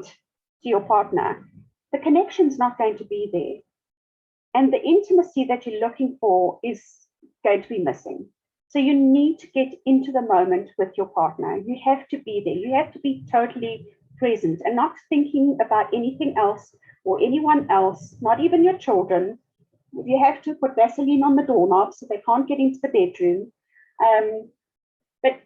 to your partner, the connection's not going to be there. And the intimacy that you're looking for is going to be missing. So you need to get into the moment with your partner. You have to be there. You have to be totally present and not thinking about anything else or anyone else, not even your children. You have to put Vaseline on the doorknob so they can't get into the bedroom. But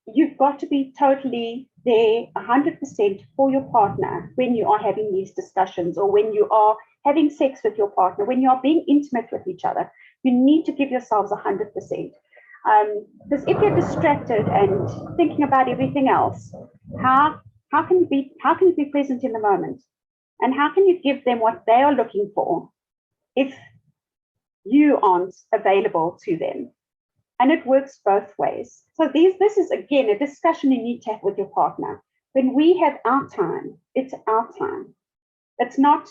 you've got to be totally there 100% for your partner when you are having these discussions, or when you are having sex with your partner, when you are being intimate with each other. You need to give yourselves 100%. Because if you're distracted and thinking about everything else, how can you be present in the moment? And how can you give them what they are looking for if you aren't available to them? And it works both ways. So this is, again, a discussion you need to have with your partner. When we have our time, it's our time. It's not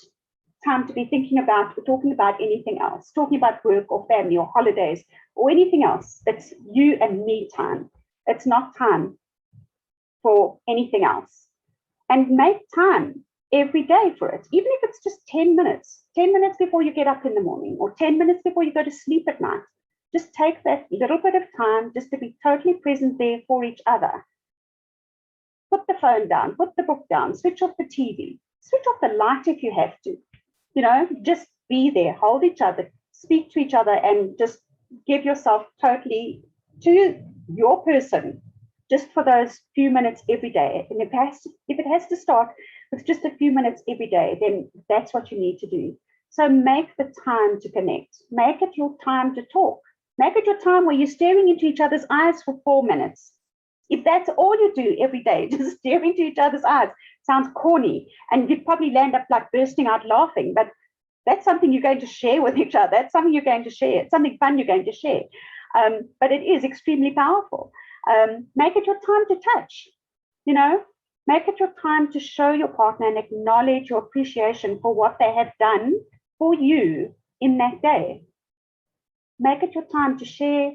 time to be thinking about or talking about anything else, talking about work or family or holidays or anything else. It's you and me time. It's not time for anything else. And make time every day for it, even if it's just 10 minutes before you get up in the morning, or 10 minutes before you go to sleep at night. Just take that little bit of time just to be totally present there for each other. Put the phone down, put the book down, switch off the TV, switch off the light if you have to. Just be there, hold each other, speak to each other, and just give yourself totally to your person just for those few minutes every day. And if it has to start with just a few minutes every day, then that's what you need to do. So make the time to connect. Make it your time to talk. Make it your time where you're staring into each other's eyes for 4 minutes. If that's all you do every day, just staring into each other's eyes, sounds corny, and you'd probably land up like bursting out laughing, but that's something you're going to share with each other. That's something you're going to share. It's something fun you're going to share. But it is extremely powerful. Make it your time to touch, make it your time to show your partner and acknowledge your appreciation for what they have done for you in that day. Make it your time to share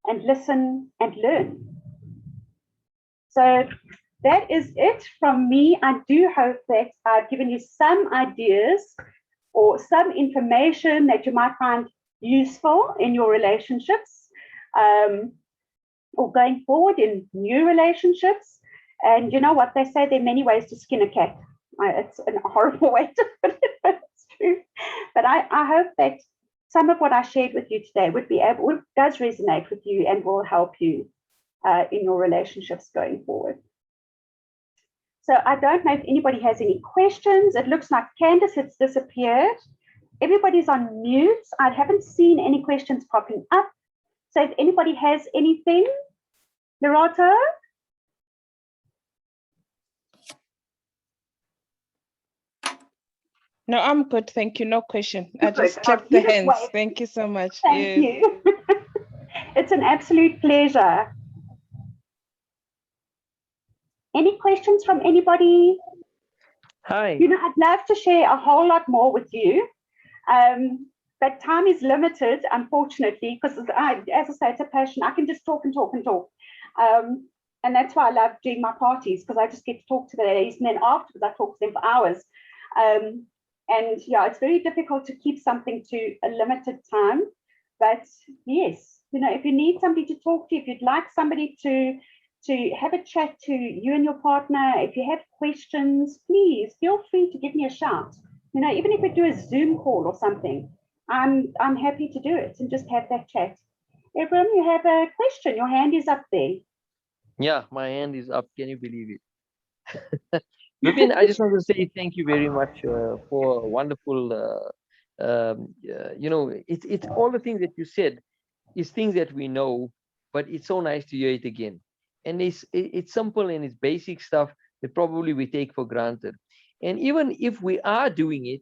and listen and learn. So that is it from me. I do hope that I've given you some ideas or some information that you might find useful in your relationships, or going forward in new relationships. And you know what they say, there are many ways to skin a cat. It's a horrible way to put it, but it's true. But I hope that some of what I shared with you today does resonate with you and will help you in your relationships going forward. So I don't know if anybody has any questions. It looks like Candace has disappeared. Everybody's on mute. I haven't seen any questions popping up. So if anybody has anything, Lerato? No, I'm good. Thank you. No question. I Good. just clapped the You just hands. wave. Thank you so much. Thank Yes. you. It's an absolute pleasure. Any questions from anybody? Hi. You know, I'd love to share a whole lot more with you. But time is limited, unfortunately, because as I say, it's a passion. I can just talk and talk and talk. And that's why I love doing my parties, because I just get to talk to the ladies, and then afterwards I talk to them for hours. And yeah, it's very difficult to keep something to a limited time. But yes, you know, if you need somebody to talk to, if you'd like somebody to have a chat to you and your partner, if you have questions, please feel free to give me a shout. You know, even if we do a Zoom call or something, I'm happy to do it and just have that chat. Ebram, you have a question. Your hand is up there. Yeah, my hand is up. Can you believe it? Vivienne, I just want to say thank you very much for a wonderful, you know, it's all the things that you said is things that we know, but it's so nice to hear it again. And it's simple and it's basic stuff that probably we take for granted. And even if we are doing it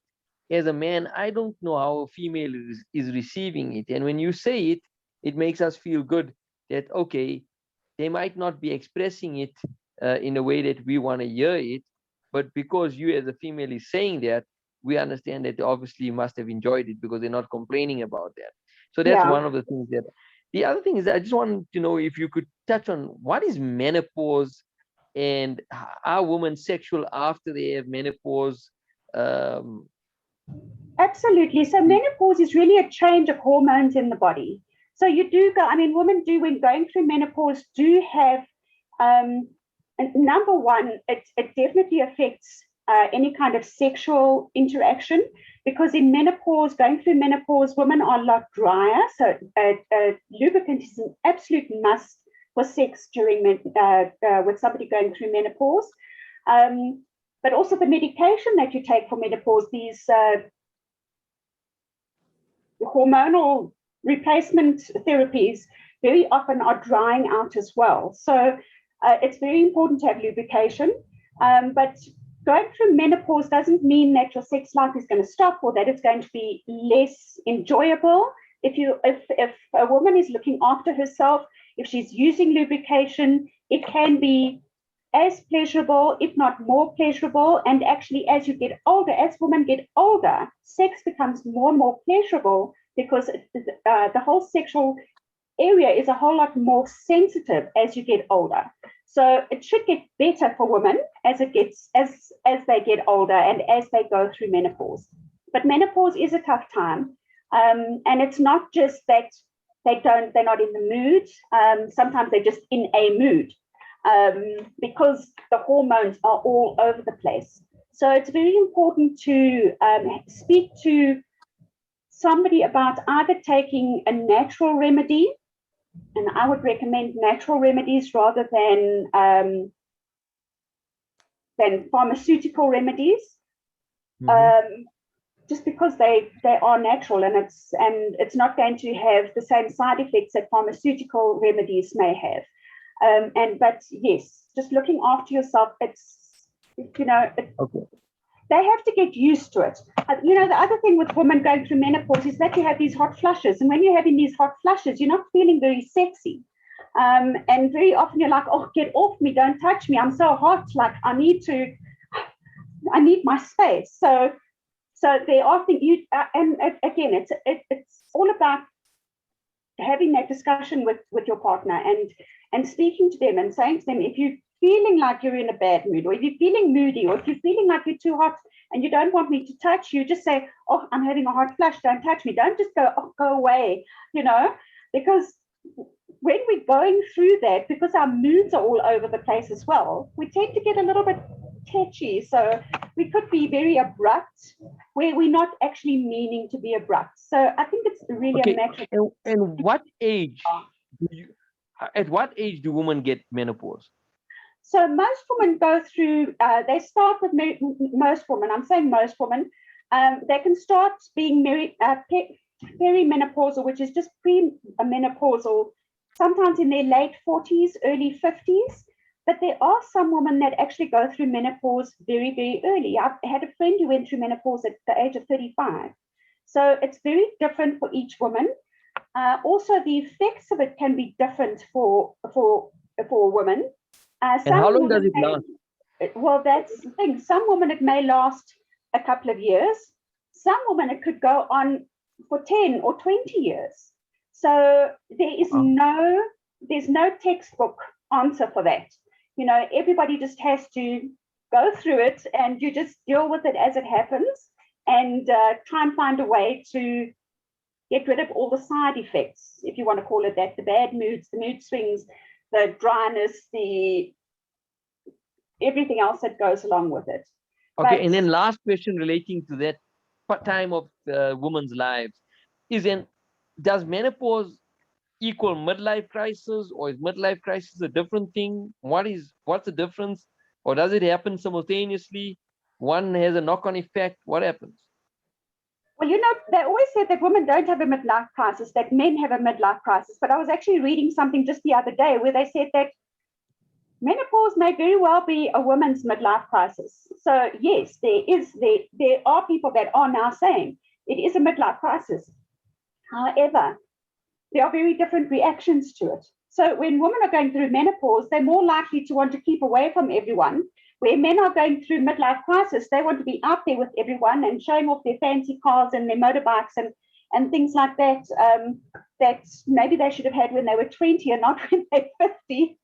as a man, I don't know how a female is receiving it. And when you say it, it makes us feel good that, okay, they might not be expressing it in a way that we want to hear it, but because you as a female is saying that, we understand that they obviously must have enjoyed it because they're not complaining about that. So that's Yeah. one of the things that. The other thing is, I just wanted to know if you could touch on what is menopause and are women sexual after they have menopause? Absolutely. So menopause is really a change of hormones in the body. So you do go, I mean, women do, when going through menopause, do have, number one, it definitely affects any kind of sexual interaction, because in menopause, going through menopause, women are a lot drier. So lubricant is an absolute must for sex during with somebody going through menopause. But also the medication that you take for menopause, these hormonal replacement therapies very often are drying out as well. So it's very important to have lubrication. But going through menopause doesn't mean that your sex life is going to stop or that it's going to be less enjoyable. If a woman is looking after herself, if she's using lubrication, it can be as pleasurable, if not more pleasurable. And actually, as you get older, as women get older, sex becomes more and more pleasurable, because the whole sexual area is a whole lot more sensitive as you get older. So it should get better for women as they get older and as they go through menopause. But menopause is a tough time, and it's not just that they're not in the mood. Sometimes they're just in a mood, because the hormones are all over the place. So it's very important to speak to somebody about either taking a natural remedy, and I would recommend natural remedies rather than pharmaceutical remedies, just because they are natural, and it's not going to have the same side effects that pharmaceutical remedies may have. But yes, just looking after yourself, Okay. They have to get used to it. The other thing with women going through menopause is that you have these hot flushes. And when you're having these hot flushes, you're not feeling very sexy. And very often you're like, oh, get off me, don't touch me. I'm so hot. Like, I need my space. So there are things and again, it's all about having that discussion with your partner and speaking to them and saying to them, if you're feeling like you're in a bad mood, or if you're feeling moody, or if you're feeling like you're too hot and you don't want me to touch you, just say, oh, I'm having a hot flush, don't touch me. Don't just go, oh, go away, because when we're going through that, because our moods are all over the place as well, we tend to get a little bit tetchy. So we could be very abrupt where we're not actually meaning to be abrupt. So I think it's really a matter of And what age at what age do women get menopause? So most women go through, they start with, most women, I'm saying most women, they can start being perimenopausal, which is just pre-menopausal, sometimes in their late 40s, early 50s. But there are some women that actually go through menopause very, very early. I've had a friend who went through menopause at the age of 35. So it's very different for each woman. Also, the effects of it can be different for women. And how long does it last? Well, that's the thing. Some women, it may last a couple of years. Some women, it could go on for 10 or 20 years. So there's no textbook answer for that. You know, everybody just has to go through it, and you just deal with it as it happens, and try and find a way to get rid of all the side effects, if you want to call it that, the bad moods, the mood swings, the dryness, the everything else that goes along with it. Okay, and then last question relating to that time of women's lives is then, does menopause equal midlife crisis, or is midlife crisis a different thing? What's the difference? Or does it happen simultaneously? One has a knock-on effect. What happens? Well, you know, they always said that women don't have a midlife crisis, that men have a midlife crisis. But I was actually reading something just the other day where they said that menopause may very well be a woman's midlife crisis. So yes, there are people that are now saying it is a midlife crisis. However, there are very different reactions to it. So when women are going through menopause, they're more likely to want to keep away from everyone. Where men are going through midlife crisis, they want to be out there with everyone and showing off their fancy cars and their motorbikes and things like that, that maybe they should have had when they were 20 and not when they're 50.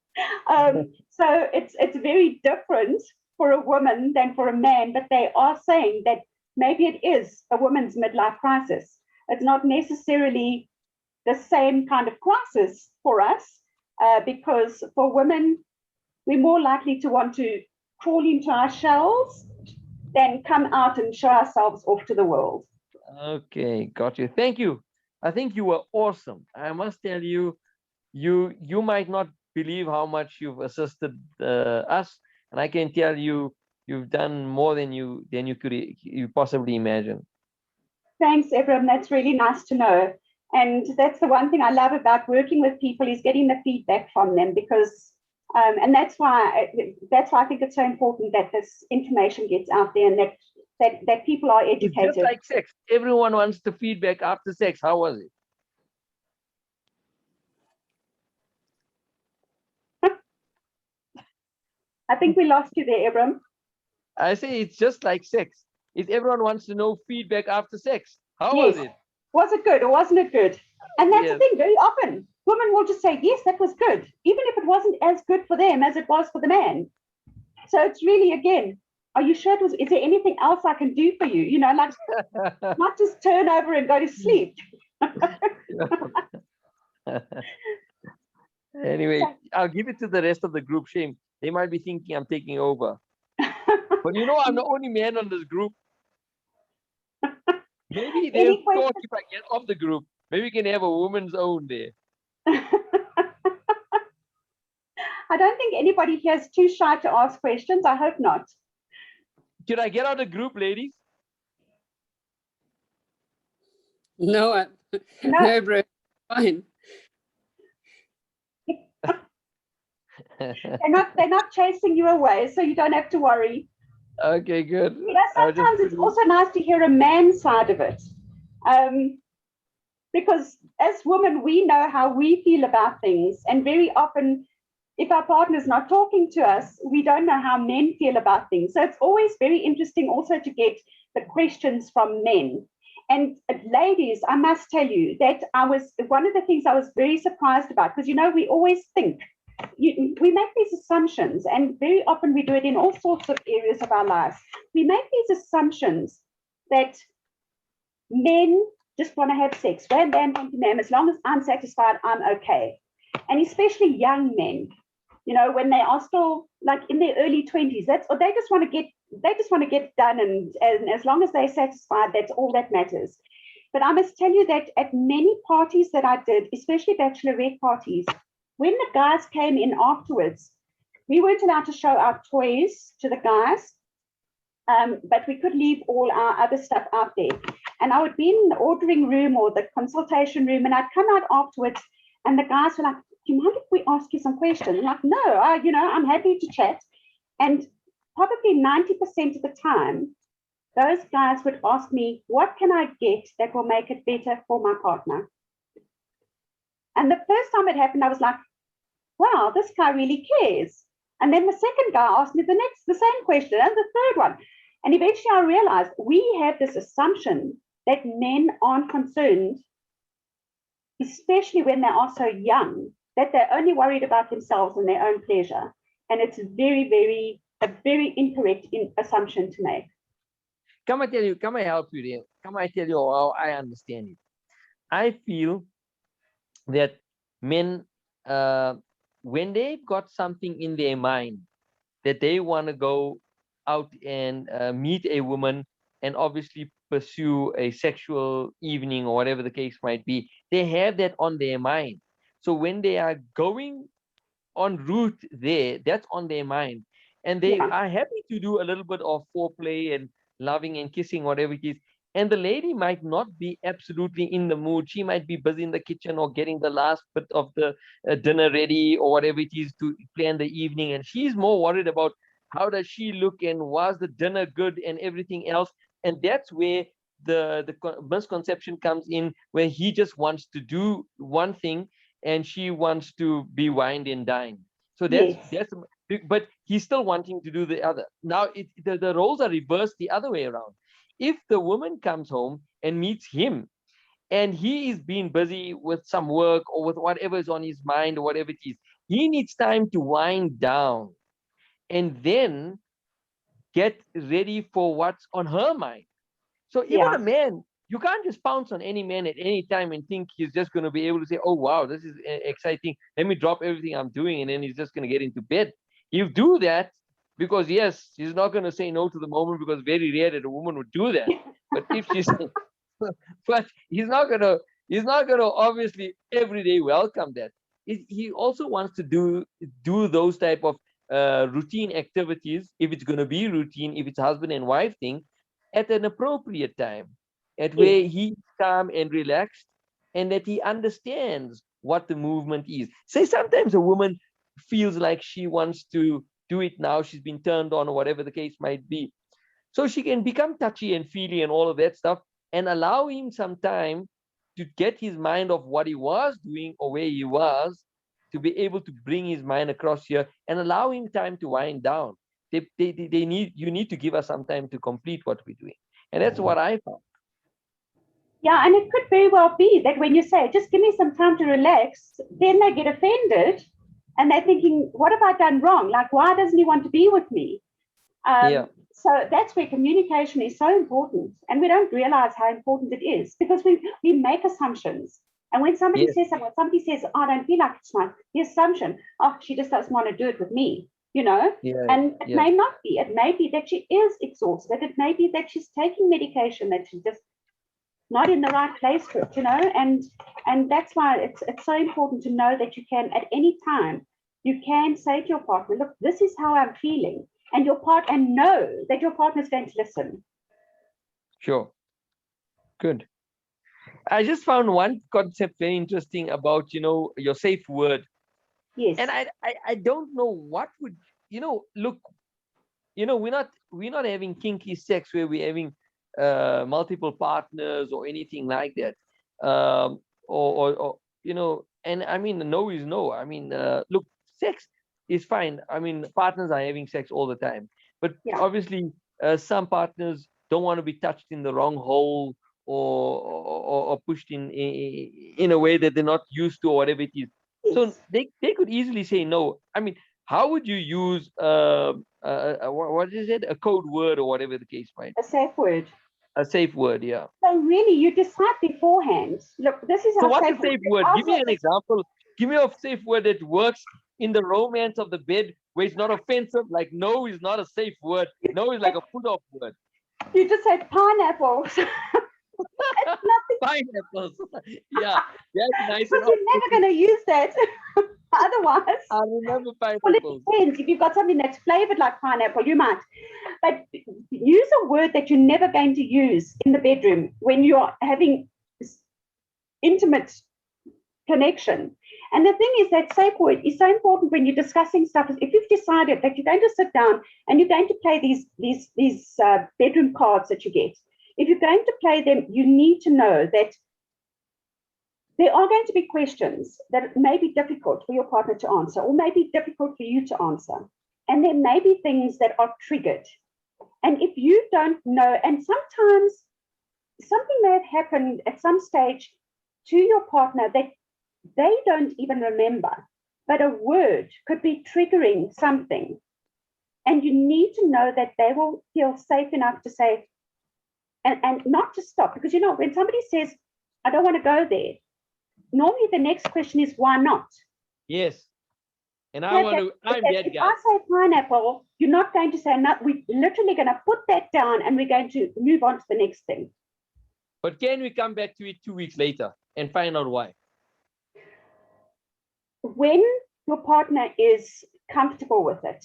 So it's very different for a woman than for a man, but they are saying that maybe it is a woman's midlife crisis. It's not necessarily the same kind of crisis for us, because for women, we're more likely to want to crawl into our shells than come out and show ourselves off to the world. Okay, got you. Thank you. I think you were awesome. I must tell you, you might not believe how much you've assisted us, and I can tell you, you've done more than you could possibly imagine. Thanks, Ephraim. That's really nice to know. And that's the one thing I love about working with people, is getting the feedback from them, because and that's why I think it's so important that this information gets out there, and that people are educated. It's just like sex. Everyone wants the feedback after sex. How was it? I think we lost you there, Ephraim. I say it's just like sex. If everyone wants to know feedback after sex, how was it? Was it good or wasn't it good? And that's the thing, very often women will just say, yes, that was good, even if it wasn't as good for them as it was for the man. So it's really, again, are you sure it was, is there anything else I can do for you? You know, like not just turn over and go to sleep. Anyway, I'll give it to the rest of the group. Shame. They might be thinking I'm taking over. But you know, I'm the only man on this group. Maybe they'll talk if I get off the group. Maybe we can have a woman's own there. I don't think anybody here is too shy to ask questions. I hope not. Should I get out of the group, ladies? No, no, bro, fine. They're not chasing you away, so you don't have to worry. Okay, good. You know, sometimes it's also nice to hear a man's side of it. Because as women, we know how we feel about things. And very often, if our partner's not talking to us, we don't know how men feel about things. So it's always very interesting also to get the questions from men. And ladies, I must tell you that one of the things I was very surprised about, because, you know, we always think, we make these assumptions, and very often we do it in all sorts of areas of our lives. We make these assumptions that men just want to have sex. As long as I'm satisfied, I'm okay. And especially young men. You know, when they are still like in their early 20s, or they just want to get done, and as long as they're satisfied, that's all that matters. But I must tell you that at many parties that I did, especially bachelorette parties, when the guys came in afterwards, we weren't allowed to show our toys to the guys, but we could leave all our other stuff out there. And I would be in the ordering room or the consultation room, and I'd come out afterwards, and the guys were like, "Do you mind if we ask you some questions?" I'm like, "No, I'm happy to chat." And probably 90% of the time, those guys would ask me, "What can I get that will make it better for my partner?" And the first time it happened, I was like, "Wow, this guy really cares." And then the second guy asked me the same question, and the third one. And eventually I realized we have this assumption that men aren't concerned, especially when they are so young, that they're only worried about themselves and their own pleasure. And it's a very incorrect assumption to make. Come I help you there. Come I tell you how I understand it. I feel that men, when they've got something in their mind that they want to go out and meet a woman and obviously pursue a sexual evening or whatever the case might be, they have that on their mind. So when they are going en route there, that's on their mind. And they are happy to do a little bit of foreplay and loving and kissing, whatever it is. And the lady might not be absolutely in the mood. She might be busy in the kitchen or getting the last bit of the dinner ready or whatever it is to plan the evening. And she's more worried about how does she look and was the dinner good and everything else. And that's where the misconception comes in, where he just wants to do one thing and she wants to be wined and dined. So that's but he's still wanting to do the other. Now the roles are reversed the other way around. If the woman comes home and meets him and he is being busy with some work or with whatever is on his mind or whatever it is, he needs time to wind down and then get ready for what's on her mind. So even a man, you can't just pounce on any man at any time and think he's just going to be able to say, "Oh, wow, this is exciting. Let me drop everything I'm doing." And then he's just going to get into bed. You do that because, yes, he's not going to say no to the moment, because very rare that a woman would do that. But if she's, but he's not going to obviously every day welcome that. He also wants to do those type of routine activities, if it's going to be routine, if it's husband and wife thing, at an appropriate time, at where he's calm and relaxed, and that he understands what the movement is. Say sometimes a woman feels like she wants to do it now, she's been turned on or whatever the case might be. So she can become touchy and feely and all of that stuff, and allow him some time to get his mind off what he was doing or where he was, to be able to bring his mind across here and allow him time to wind down. You need to give us some time to complete what we're doing. And that's what I found. Yeah, and it could very well be that when you say, "Just give me some time to relax," then they get offended and they're thinking, "What have I done wrong? Like, why doesn't he want to be with me?" So that's where communication is so important. And we don't realize how important it is, because we make assumptions. And when somebody says something, when somebody says, "I don't feel like it's nice," the assumption, "Oh, she just doesn't want to do it with me," you know? And it may not be. It may be that she is exhausted. It may be that she's taking medication, that she's just not in the right place for it, you know? And that's why it's so important to know that you can, at any time, you can say to your partner, "Look, this is how I'm feeling," and know that your partner is going to listen. Sure. Good. I just found one concept very interesting about, your safe word. Yes. And I don't know what would, look, we're not having kinky sex where we're having multiple partners or anything like that. Or and I mean, no is no. I mean, look, sex is fine. I mean, partners are having sex all the time, but obviously some partners don't want to be touched in the wrong hole, or pushed in a way that they're not used to, or whatever it is. So they could easily say no. I mean, how would you use what is it, a code word or whatever the case might be? A safe word. A safe word, yeah. So really, you decide beforehand. Look, this is So our what's a safe word? Give me an example. Give me a safe word that works in the romance of the bed where it's not offensive, like no is not a safe word. No is like a put off word. You just said pineapples. Pineapples. Yeah, that's nice. Because you're never going to use that. Otherwise, I remember well, it pineapples. depends. If you've got something that's flavored like pineapple, you might. But use a word that you're never going to use in the bedroom when you're having intimate connection. And the thing is that safe word is so important when you're discussing stuff. If you've decided that you're going to sit down and you're going to play these bedroom cards that you get, if you're going to play them, you need to know that there are going to be questions that may be difficult for your partner to answer, or may be difficult for you to answer. And there may be things that are triggered. And if you don't know, and sometimes something may have happened at some stage to your partner that they don't even remember, but a word could be triggering something. And you need to know that they will feel safe enough to say, and not to stop, because when somebody says, I don't want to go there, normally the next question is, why not? Yes. And I'm that if guy. I say pineapple, you're not going to say, no, we're literally going to put that down and we're going to move on to the next thing. But can we come back to it 2 weeks later and find out why? When your partner is comfortable with it.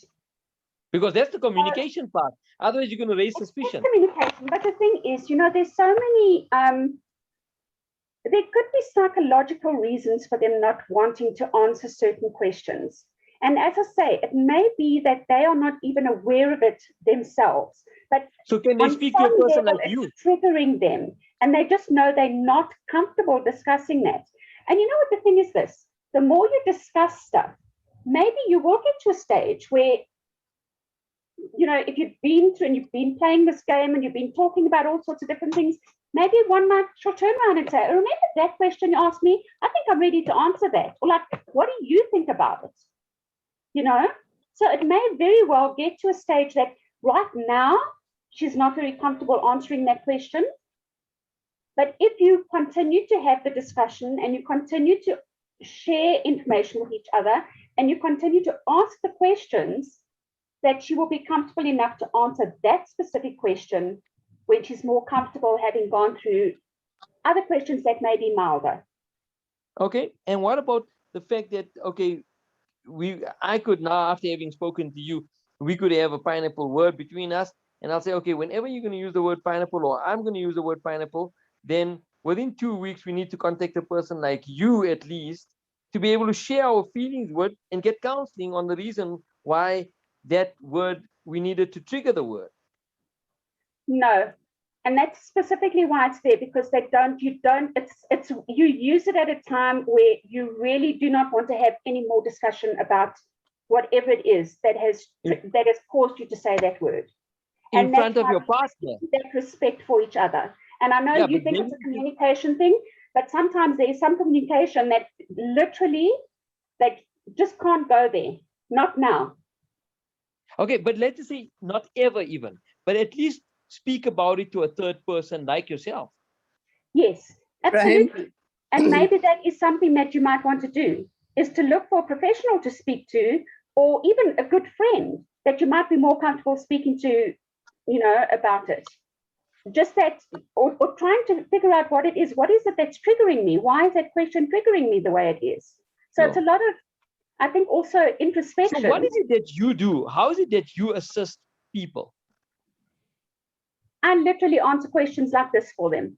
Because that's the communication part. Otherwise, you're going to raise suspicion. Communication. But the thing is, there's so many, there could be psychological reasons for them not wanting to answer certain questions. And as I say, it may be that they are not even aware of it themselves. But so can they speak to a person like you? It's triggering them. And they just know they're not comfortable discussing that. And you know what the thing is this? The more you discuss stuff, maybe you will get to a stage where, if you've been through and you've been playing this game and you've been talking about all sorts of different things, maybe one night she'll turn around and say, remember that question you asked me? I think I'm ready to answer that. Or like, what do you think about it? So it may very well get to a stage that right now she's not very comfortable answering that question. But if you continue to have the discussion and you continue to share information with each other and you continue to ask the questions, that she will be comfortable enough to answer that specific question when she's more comfortable having gone through other questions that may be milder. Okay. And what about the fact that, okay, I could now, after having spoken to you, we could have a pineapple word between us. And I'll say, okay, whenever you're going to use the word pineapple or I'm going to use the word pineapple, then within 2 weeks, we need to contact a person like you at least to be able to share our feelings with and get counseling on the reason why that word, we needed to trigger the word. No. And that's specifically why it's there, because you use it at a time where you really do not want to have any more discussion about whatever it is that has caused you to say that word. In front of your partner. That respect for each other. And I know you think it's a communication thing, but sometimes there is some communication that literally that just can't go there. Not now. Okay, but let's just say not ever even, but at least speak about it to a third person like yourself. Yes, absolutely. And maybe that is something that you might want to do, is to look for a professional to speak to, or even a good friend that you might be more comfortable speaking to, about it. Just that, or trying to figure out what it is. What is it that's triggering me? Why is that question triggering me the way it is? So it's a lot of, I think, also introspection. So what is it that you do? How is it that you assist people? I literally answer questions like this for them,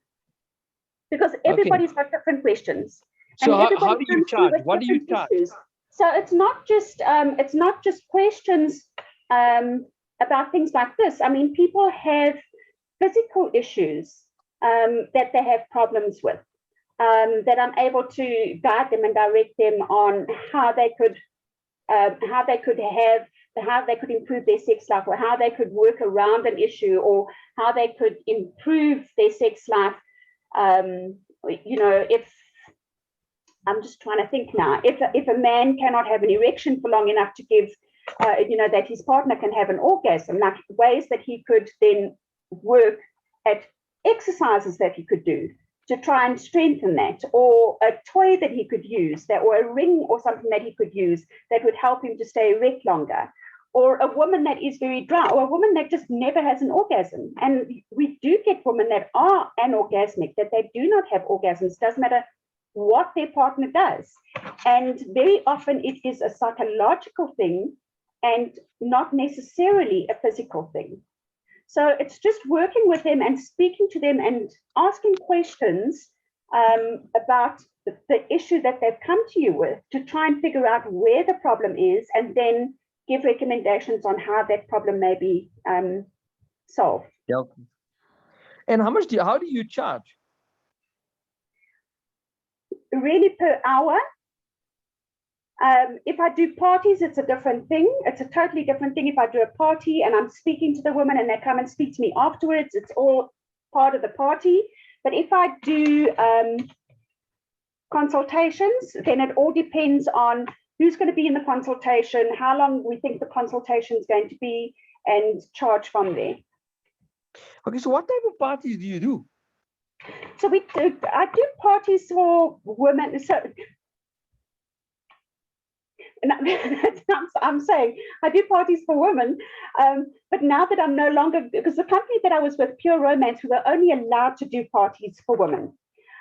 because everybody's got different questions. So how do you charge? What do you charge? Issues. So it's not just questions about things like this. I mean, people have physical issues that they have problems with, that I'm able to guide them and direct them on how they could improve their sex life, or how they could work around an issue, or how they could improve their sex life. If I'm just trying to think now, if a man cannot have an erection for long enough to give, that his partner can have an orgasm, like ways that he could then work at exercises that he could do to try and strengthen that, or a toy that he could use, that, or a ring or something that he cocould use that would help him to stay erect longer, or a woman that is very dry, or a woman that just never has an orgasm. And we do get women that are anorgasmic, that they do not have orgasms, doesn't matter what their partner does. And very often it is a psychological thing and not necessarily a physical thing. So it's just working with them and speaking to them and asking questions about the issue that they've come to you with, to try and figure out where the problem is, and then give recommendations on how that problem may be solved. Yeah. And how do you charge? Really per hour. If I do parties, it's a different thing. It's a totally different thing. If I do a party and I'm speaking to the women and they come and speak to me afterwards, it's all part of the party. But if I do consultations, then it all depends on who's going to be in the consultation, how long we think the consultation is going to be, and charge from there. Okay, so what type of parties do you do? So I do parties for women. So I'm saying I do parties for women, but now that I'm no longer, because the company that I was with, Pure Romance, we were only allowed to do parties for women.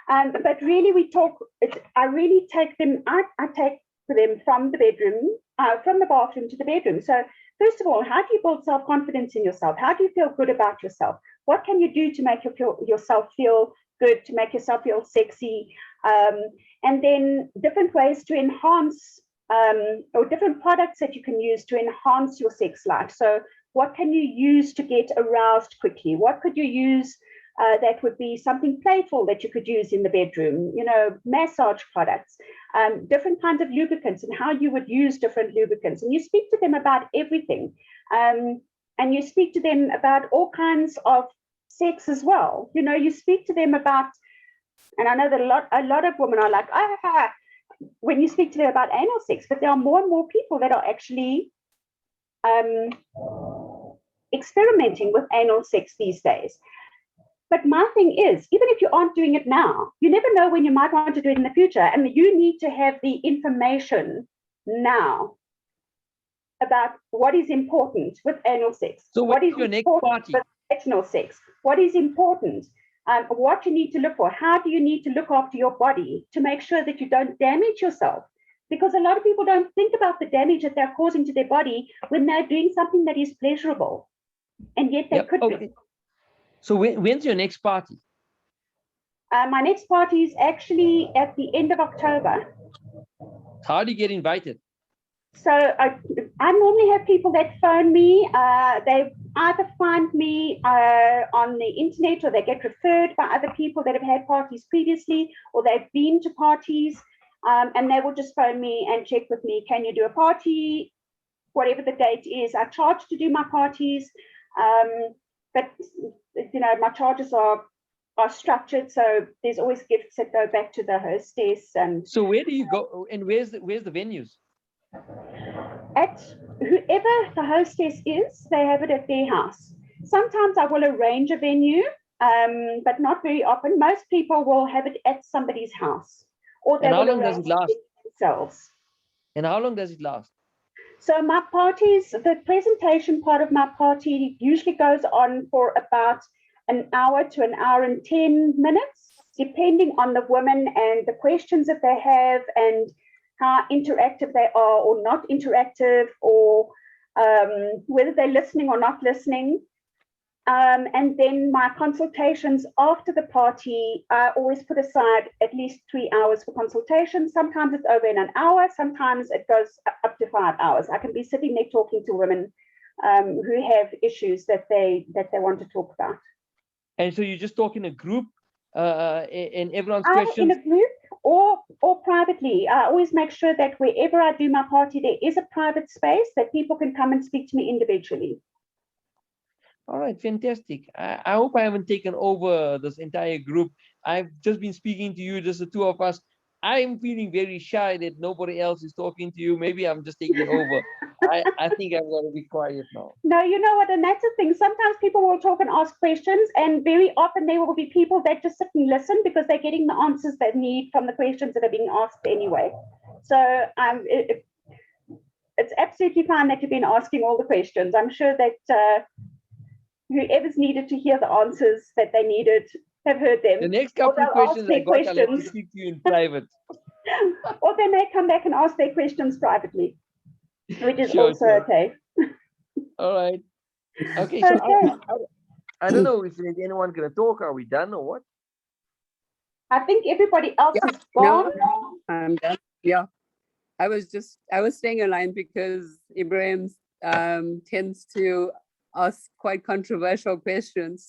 But really we talk, I really take them, I take them from the bedroom, from the bathroom to the bedroom. So first of all, how do you build self-confidence in yourself? How do you feel good about yourself? What can you do to make yourself feel good, to make yourself feel sexy? And then different ways to enhance, or different products that you can use to enhance your sex life. So what can you use to get aroused quickly? What could you use that would be something playful that you could use in the bedroom? You know, massage products, different kinds of lubricants, and how you would use different lubricants. And you speak to them about everything. And you speak to them about all kinds of sex as well. You know, you speak to them about, and I know that a lot of women are like, when you speak to them about anal sex, but there are more and more people that are actually experimenting with anal sex these days. But my thing is, even if you aren't doing it now, you never know when you might want to do it in the future. And you need to have the information now about what is important with anal sex. So what is your next important party? with vaginal sex? What is important? What you need to look for? How do you need to look after your body to make sure that you don't damage yourself? Because a lot of people don't think about the damage that they're causing to their body when they're doing something that is pleasurable. And yet they could be. So when's your next party? My next party is actually at the end of October. How do you get invited? So I normally have people that phone me. They either find me on the internet, or they get referred by other people that have had parties previously, or they've been to parties, and they will just phone me and check with me. Can you do a party? Whatever the date is, I charge to do my parties. But you know, my charges are structured, so there's always gifts that go back to the hostess. And so where do you go, and where's the venues? At whoever the hostess is, they have it at their house. Sometimes I will arrange a venue, but not very often. Most people will have it at somebody's house, or they will arrange it themselves. And how long does it last? So my parties, the presentation part of my party usually goes on for about an hour to an hour and 10 minutes, depending on the women and the questions that they have, and how interactive they are or not interactive, or whether they're listening or not listening. And then my consultations after the party, I always put aside at least 3 hours for consultations. Sometimes it's over in an hour, sometimes it goes up to 5 hours. I can be sitting there talking to women who have issues that they want to talk about. And so you just talk in a group, and everyone's questions? In a group or privately. I always make sure that wherever I do my party, there is a private space that people can come and speak to me individually. All right, fantastic. I hope I haven't taken over this entire group. I've just been speaking to you, just the two of us. I'm feeling very shy that nobody else is talking to you. Maybe I'm just taking over. I think I'm going to be quiet now. No, you know what, and that's the thing. Sometimes people will talk and ask questions, and very often there will be people that just sit and listen because they're getting the answers they need from the questions that are being asked anyway. So it's absolutely fine that you've been asking all the questions. I'm sure that whoever's needed to hear the answers that they needed have heard them. The next couple of they'll ask questions I their got, I'll have to questions. speak to you in private. Or they may come back and ask their questions privately, which is Sure, also sure. okay. All right. Okay, so Okay. I don't know if there's anyone going to talk. Are we done or what? I think everybody else Yeah, is gone. No, I'm done. Yeah. I was staying in line because Ibrahim tends to ask quite controversial questions.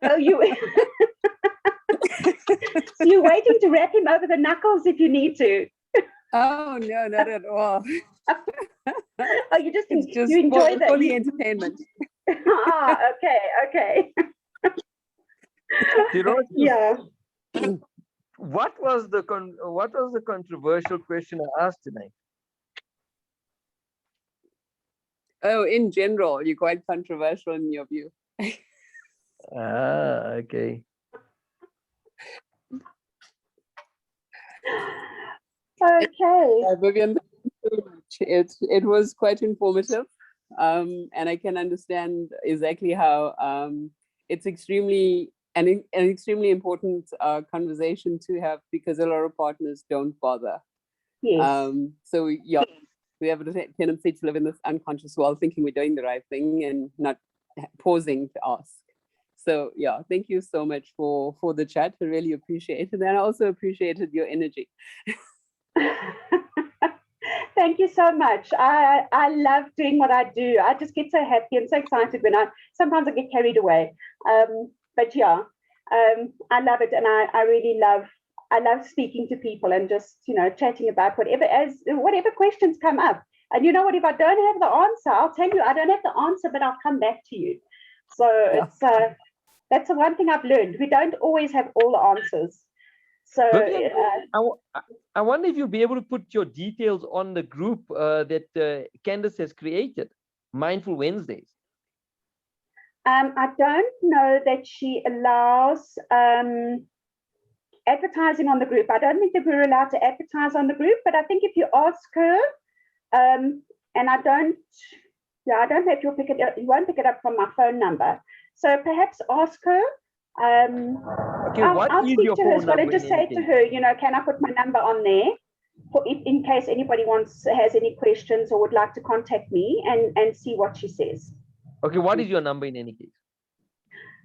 Oh, so you're waiting to wrap him over the knuckles if you need to. Oh no, not at all. Oh, you just It's just you enjoy for the that. entertainment. Okay. Hiroshi, Yeah. what was the controversial question I asked tonight? Oh, in general, you're quite controversial in your view. Okay. Okay. Vivienne, thank you so much. It was quite informative, and I can understand exactly how it's an extremely important conversation to have because a lot of partners don't bother. Yes. So yeah, we have a tendency to live in this unconscious world, thinking we're doing the right thing and not pausing to ask. So yeah, thank you so much for the chat. I really appreciate it, and I also appreciated your energy. Thank you so much. I love doing what I do. I just get so happy and so excited when sometimes I get carried away. But yeah, I love it, and I really love speaking to people and just chatting about whatever questions come up. And you know what? If I don't have the answer, I'll tell you I don't have the answer, but I'll come back to you. So Yeah. it's that's the one thing I've learned. We don't always have all the answers. So I wonder if you'll be able to put your details on the group that Candace has created, Mindful Wednesdays. I don't know that she allows advertising on the group. I don't think that we're allowed to advertise on the group, but I think if you ask her, and I don't know if you'll pick it up, you won't pick it up from my phone number. So perhaps ask her. Okay, I'll is speak your to her phone as well and number just in say any to case? her, can I put my number on there for in case anybody has any questions or would like to contact me and see what she says. Okay, what is your number in any case?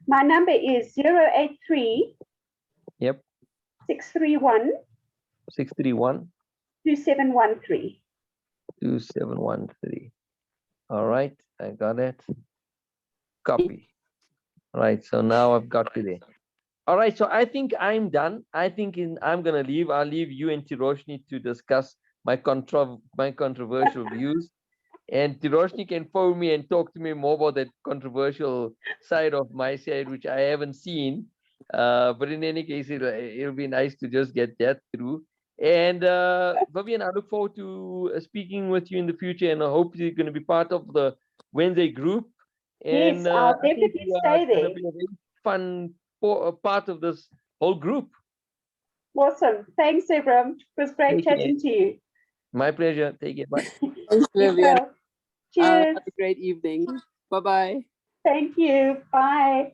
My number is 083 Yep. 631 631 2713. 2713. All right, I got it. Copy. All right, so now I've got to there. All right, so I think I'm done. I think I'm gonna leave. I'll leave you and Tiroshni to discuss my controversial views. And Tiroshni can phone me and talk to me more about that controversial side of my side, which I haven't seen. But in any case, it'll be nice to just get that through. And Vivienne, I look forward to speaking with you in the future, and I hope you're going to be part of the Wednesday group. And Yes, I'll I think definitely you stay are going there. to be a very fun part of this whole group. Awesome. Thanks, Ebram. It was great Take care. chatting to you. My pleasure. Take it. Bye. Thanks, Vivienne. Cheers. Have a great evening. Bye-bye. Thank you. Bye.